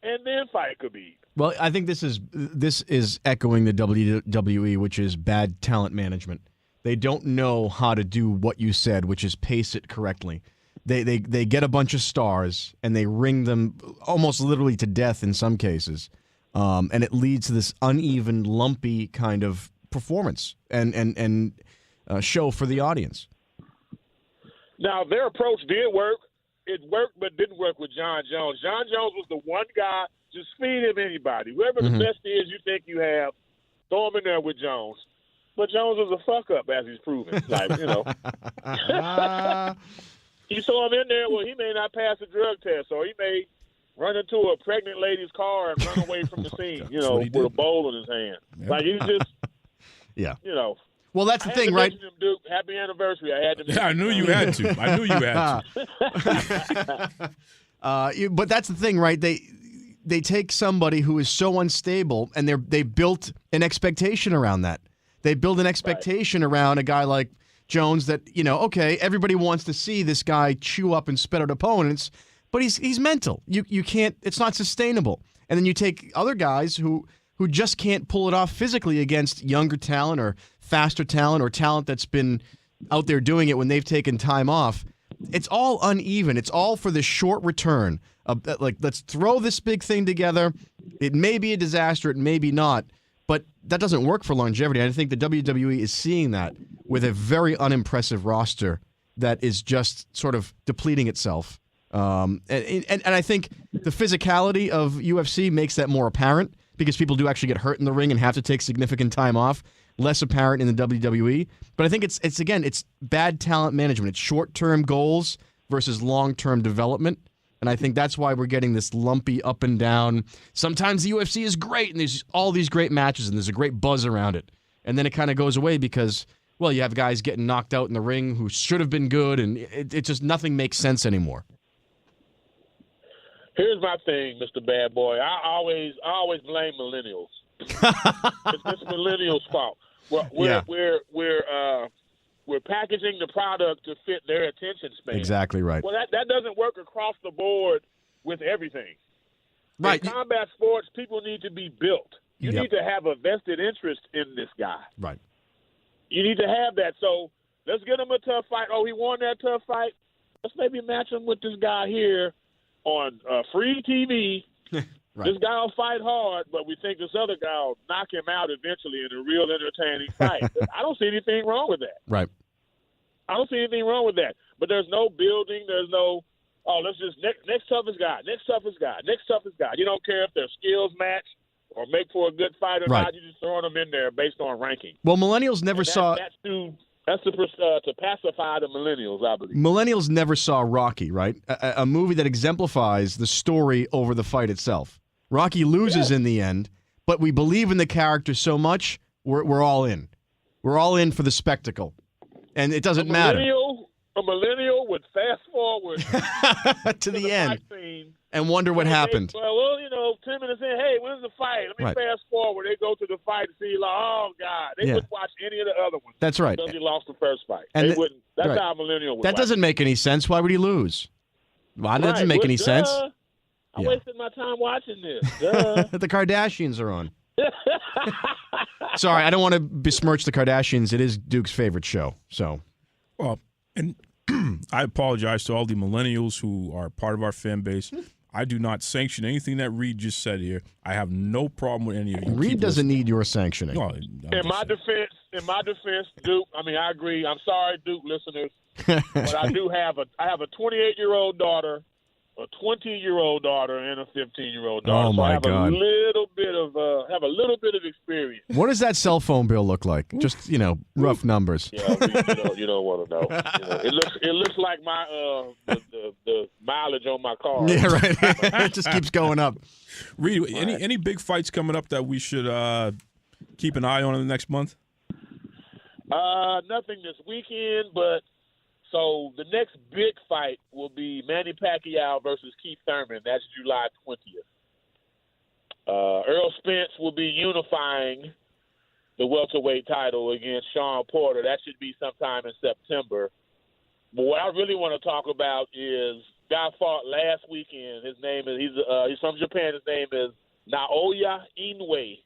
and then fight Khabib. Well, I think this is echoing the WWE, which is bad talent management. They don't know how to do what you said, which is pace it correctly. They get a bunch of stars and they ring them almost literally to death in some cases, and it leads to this uneven, lumpy kind of performance and show for the audience. Now, their approach did work. It worked, but didn't work with John Jones. John Jones was the one guy. Just feed him anybody. Whoever the best is you think you have, throw him in there with Jones. But Jones was a fuck-up, as he's proven. Like, you know. You throw him in there, well, he may not pass a drug test, or he may run into a pregnant lady's car and run away from the scene, you know, with a bowl in his hand. Yeah. Like, he's just, you know. Well, that's the thing, right? Him, Duke. Happy anniversary. I had to. Yeah, I knew you had to. I knew you had to. But that's the thing, right? They take somebody who is so unstable, and they built an expectation around that. They build an expectation around a guy like Jones that, you know, okay, everybody wants to see this guy chew up and spit out opponents, but he's mental. You can't. It's not sustainable. And then you take other guys who just can't pull it off physically against younger talent or faster talent or talent that's been out there doing it when they've taken time off. It's all uneven. It's all for the short return. Like, let's throw this big thing together. It may be a disaster. It may be not. But that doesn't work for longevity. I think the WWE is seeing that with a very unimpressive roster that is just sort of depleting itself. And I think the physicality of UFC makes that more apparent because people do actually get hurt in the ring and have to take significant time off. Less apparent in the WWE. But I think it's bad talent management. It's short-term goals versus long-term development. And I think that's why we're getting this lumpy up and down. Sometimes the UFC is great, and there's all these great matches, and there's a great buzz around it. And then it kind of goes away because, well, you have guys getting knocked out in the ring who should have been good, and it just nothing makes sense anymore. Here's my thing, Mr. Bad Boy. I always blame millennials. It's millennials' fault. We're packaging the product to fit their attention span. Exactly right. Well, that doesn't work across the board with everything. Right. In combat sports, people need to be built. You need to have a vested interest in this guy. Right. You need to have that. So let's get him a tough fight. Oh, he won that tough fight. Let's maybe match him with this guy here on free TV. Right. This guy will fight hard, but we think this other guy will knock him out eventually in a real entertaining fight. I don't see anything wrong with that. Right. I don't see anything wrong with that. But there's no building. There's no, let's just next toughest guy. You don't care if their skills match or make for a good fight or not. You're just throwing them in there based on ranking. Well, millennials never saw. That's to pacify the millennials, I believe. Millennials never saw Rocky, right? A movie that exemplifies the story over the fight itself. Rocky loses in the end, but we believe in the character so much, we're all in. We're all in for the spectacle. And it doesn't matter. A millennial would fast forward to the end and wonder what happened. 10 minutes in, hey, when's the fight? Let me fast forward. They go to the fight and see, like, oh, God. They wouldn't watch any of the other ones. That's right. Because he lost the first fight. And they wouldn't. That's how a millennial would That doesn't make any sense. Why would he lose? Well, that doesn't make any sense. I wasted my time watching this. The Kardashians are on. Sorry, I don't want to besmirch the Kardashians. It is Duke's favorite show. So, well, and I apologize to all the millennials who are part of our fan base. I do not sanction anything that Reed just said here. I have no problem with any of you. Reed doesn't need your sanctioning. No, in my defense, Duke. I mean, I agree. I'm sorry, Duke listeners, but I have a 28-year-old daughter, a 20-year-old daughter, and a 15-year-old daughter. Oh my God! I have a little bit of experience. What does that cell phone bill look like? Just rough numbers. Yeah, you don't want to know. It looks like my the mileage on my car. Yeah, right. It just keeps going up. Reed, any big fights coming up that we should keep an eye on in the next month? Nothing this weekend, but. So the next big fight will be Manny Pacquiao versus Keith Thurman. That's July 20th. Earl Spence will be unifying the welterweight title against Sean Porter. That should be sometime in September. But what I really want to talk about is guy fought last weekend. His name is he's from Japan. His name is Naoya Inoue.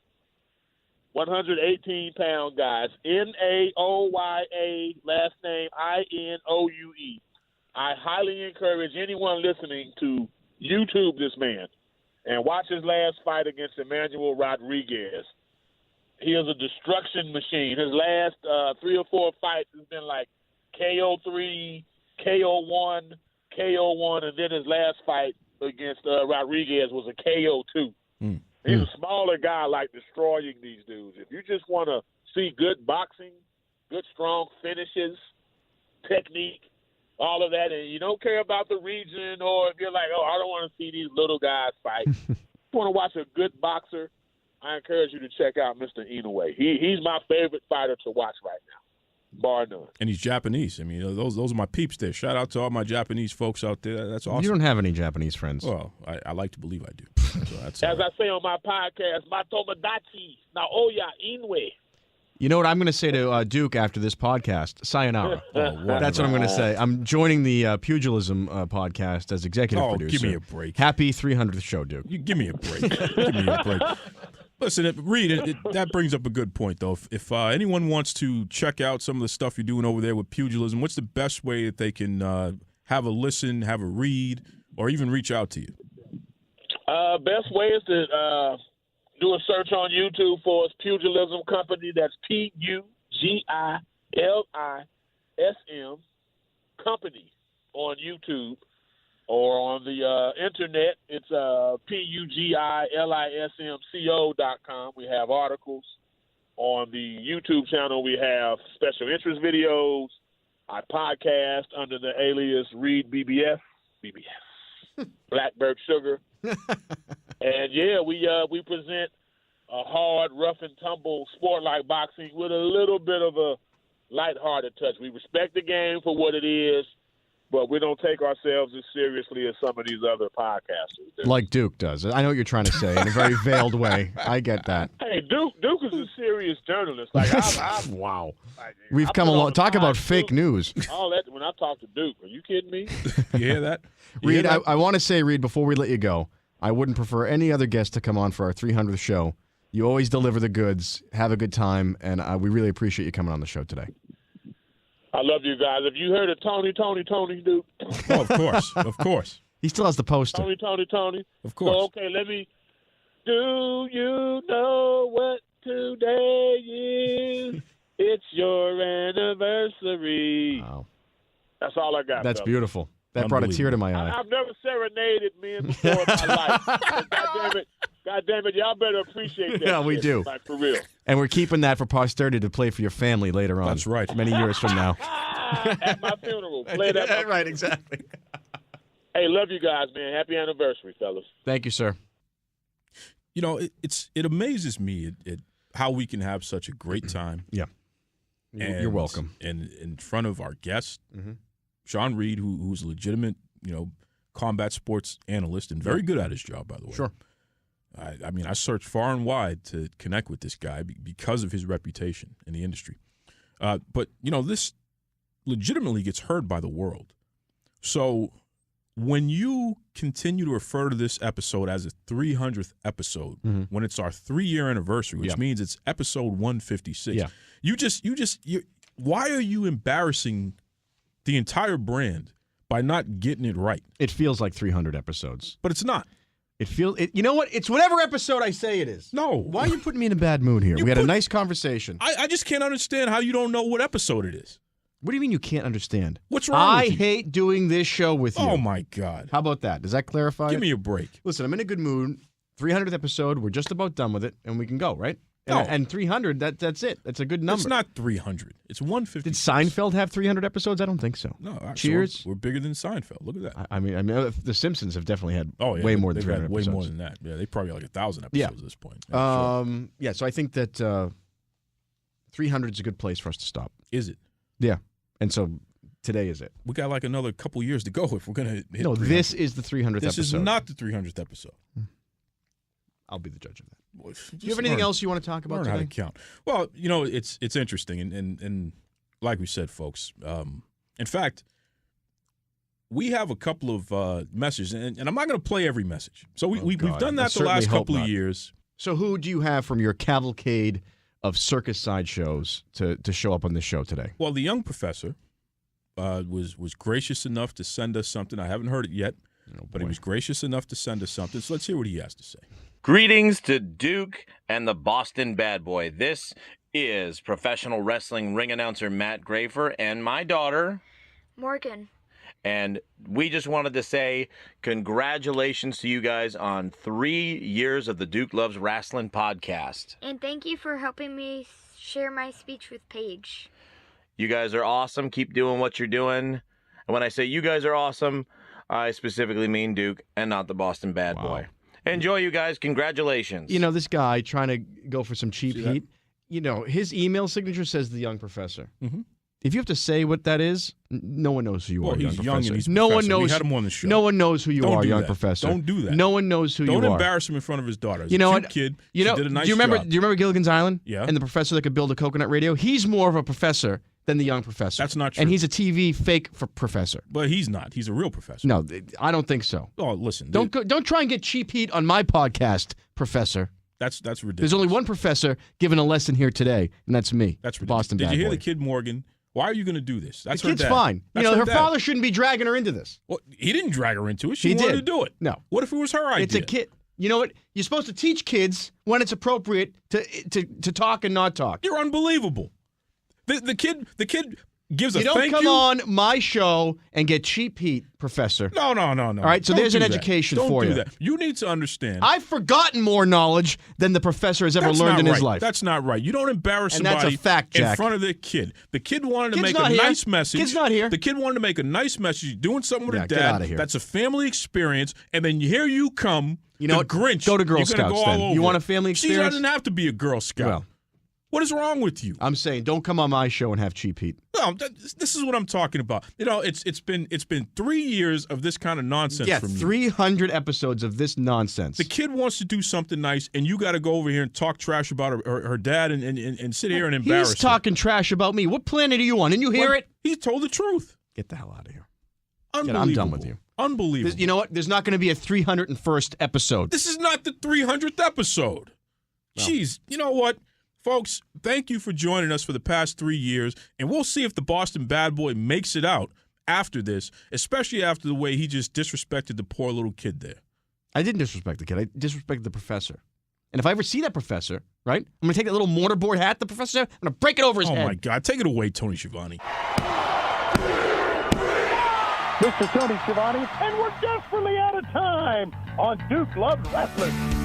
118-pound guys. Naoya, last name Inoue. I highly encourage anyone listening to YouTube this man and watch his last fight against Emmanuel Rodriguez. He is a destruction machine. His last 3 or 4 fights has been like KO3, KO1, KO1, and then his last fight against Rodriguez was a KO2. He's a smaller guy, like destroying these dudes. If you just want to see good boxing, good strong finishes, technique, all of that, and you don't care about the region, or if you're like, oh, I don't want to see these little guys fight. If you want to watch a good boxer, I encourage you to check out Mr. Inoue. He's my favorite fighter to watch right now, bar none. And he's Japanese. I mean, those are my peeps there. Shout out to all my Japanese folks out there. That's awesome. You don't have any Japanese friends. Well, I like to believe I do. So as I say on my podcast, my Tomodachi, Naoya Inoue. You know what I'm going to say to Duke after this podcast? Sayonara. That's what I'm going to say. I'm joining the Pugilism podcast as executive producer. Give me a break. Happy 300th show, Duke. Give me a break. Give me a break. Listen, Reed, that brings up a good point, though. If anyone wants to check out some of the stuff you're doing over there with Pugilism, what's the best way that they can have a listen, have a read, or even reach out to you? Best way is to do a search on YouTube for Pugilism Company. That's Pugilism Company on YouTube. Or on the internet, it's Pugilismco.com. We have articles. On the YouTube channel, we have special interest videos. I podcast under the alias Reed BBF, Blackbird Sugar. And, yeah, we present a hard, rough and tumble sport like boxing with a little bit of a lighthearted touch. We respect the game for what it is, but we don't take ourselves as seriously as some of these other podcasters do. Like Duke does. I know what you're trying to say in a very veiled way. I get that. Hey, Duke is a serious journalist. Like, wow. We've come along. Talk about fake news. All that when I talk to Duke. Are you kidding me? You hear that? Reed, I want to say, Reed, before we let you go, I wouldn't prefer any other guest to come on for our 300th show. You always deliver the goods. Have a good time, and we really appreciate you coming on the show today. I love you guys. Have you heard of Tony, Duke? Oh, of course. Of course. He still has the poster. Tony. Of course. So, okay, do you know what today is? It's your anniversary. Wow. That's all I got. That's brother. Beautiful. That brought a tear to my eye. I've never serenaded men before in my life. God damn it, y'all better appreciate that. Yeah, we do. Like, for real. And we're keeping that for posterity to play for your family later on. That's right. Many years from now. At my funeral. Play that. Right, exactly. Hey, love you guys, man. Happy anniversary, fellas. Thank you, sir. You know, it amazes me how we can have such a great time. Yeah. You're welcome. And in front of our guest, Sean Reed, who's a legitimate, combat sports analyst and very good at his job, by the way. Sure. I mean, I searched far and wide to connect with this guy because of his reputation in the industry. But, this legitimately gets heard by the world. So when you continue to refer to this episode as a 300th episode, when it's our 3-year anniversary, which means it's episode 156, why are you embarrassing the entire brand by not getting it right? It feels like 300 episodes. But it's not. You know what? It's whatever episode I say it is. No. Why are you putting me in a bad mood here? We had a nice conversation. I just can't understand how you don't know what episode it is. What do you mean you can't understand? What's wrong with you? I hate doing this show with you. Oh, my God. How about that? Does that clarify Give me a break. Listen, I'm in a good mood. 300th episode. We're just about done with it, and we can go, right? No. And 300, that's it. That's a good number. It's not 300. It's 150. Did Seinfeld have 300 episodes? I don't think so. No. Cheers? So we're bigger than Seinfeld. Look at that. I mean, The Simpsons have definitely had way more than 300 way episodes. more than that. Yeah, they probably got like 1,000 episodes at this point. Yeah, So I think that 300 is a good place for us to stop. Is it? Yeah. And so today is it. We got like another couple years to go if we're going to hit No, 300. this is the 300th episode. This is not the 300th episode. I'll be the judge of that. Well, Do you have anything else you want to talk about learn today? how to count. Well, it's interesting, and like we said, folks. In fact, we have a couple of messages, and I'm not going to play every message. So we've done that the last couple of years. So who do you have from your cavalcade of circus sideshows to show up on this show today? Well, the young professor was gracious enough to send us something. I haven't heard it yet, but he was gracious enough to send us something. So let's hear what he has to say. Greetings to Duke and the Boston Bad Boy. This is professional wrestling ring announcer Matt Grafer and my daughter, Morgan. And we just wanted to say congratulations to you guys on 3 years of the Duke Loves Rasslin Podcast. And thank you for helping me share my speech with Paige. You guys are awesome. Keep doing what you're doing. And when I say you guys are awesome, I specifically mean Duke and not the Boston Bad Boy. Enjoy, you guys. Congratulations. This guy trying to go for some cheap heat, his email signature says the young professor. Mm-hmm. If you have to say what that is, no one knows who you are, young he's professor. Young and he's no professor. one knows. We had him on the show. No one knows who you are, young that. professor. Don't do that. No one knows who you are. Don't embarrass him in front of his daughter. He's a cute kid. She did a nice job. Do you remember Gilligan's Island? Yeah. And the professor that could build a coconut radio? He's more of a professor than the young professor. That's not true. And he's a TV fake professor. But he's not. He's a real professor. No, I don't think so. Oh, listen. Don't try and get cheap heat on my podcast, professor. That's ridiculous. There's only one professor giving a lesson here today, and that's me. That's ridiculous. Boston Did Bad you hear Boy. the kid Morgan? Why are you going to do this? That's the kid's her dad. fine. That's her dad. father shouldn't be dragging her into this. Well, he didn't drag her into it. She He wanted did. to do it. No. What if it was her idea? It's a kid. You know what? You're supposed to teach kids when it's appropriate to talk and not talk. You're unbelievable. The kid gives a you thank don't come you. on my show and get cheap heat, professor. No. All right, so Don't there's an do that. education Don't for do you. That. You need to understand. I've forgotten more knowledge than the professor has ever That's learned not in his right. life. That's not right. You don't embarrass And that's somebody a fact, in Jack. front of their kid. The kid wanted to Kid's make not a here. nice message. Kid's not here. The kid wanted to make a nice message, doing something with her Get dad. outta here. That's a family experience. And then here you come, You know the what? Grinch. Go to Girl You're gonna Scouts go all then. over You want it. a family She experience? doesn't have to be a Girl Scout. Well. What is wrong with you? I'm saying don't come on my show and have cheap heat. No, this is what I'm talking about. It's been 3 years of this kind of nonsense from you. 300 episodes of this nonsense. The kid wants to do something nice, and you got to go over here and talk trash about her dad and sit here and embarrass He's talking trash about me. What planet are you on? Didn't you hear it? He told the truth. Get the hell out of here. Unbelievable. I'm done with you. Unbelievable. You know what? There's not going to be a 301st episode. This is not the 300th episode. Well. Jeez, you know what? Folks, thank you for joining us for the past 3 years, and we'll see if the Boston Bad Boy makes it out after this, especially after the way he just disrespected the poor little kid there. I didn't disrespect the kid. I disrespected the professor. And if I ever see that professor, right, I'm going to take that little mortarboard hat the professor had, I'm going to break it over his head. Oh, my God. Take it away, Tony Schiavone. Mr. Tony Schiavone, and we're desperately out of time on Duke Loves Rasslin.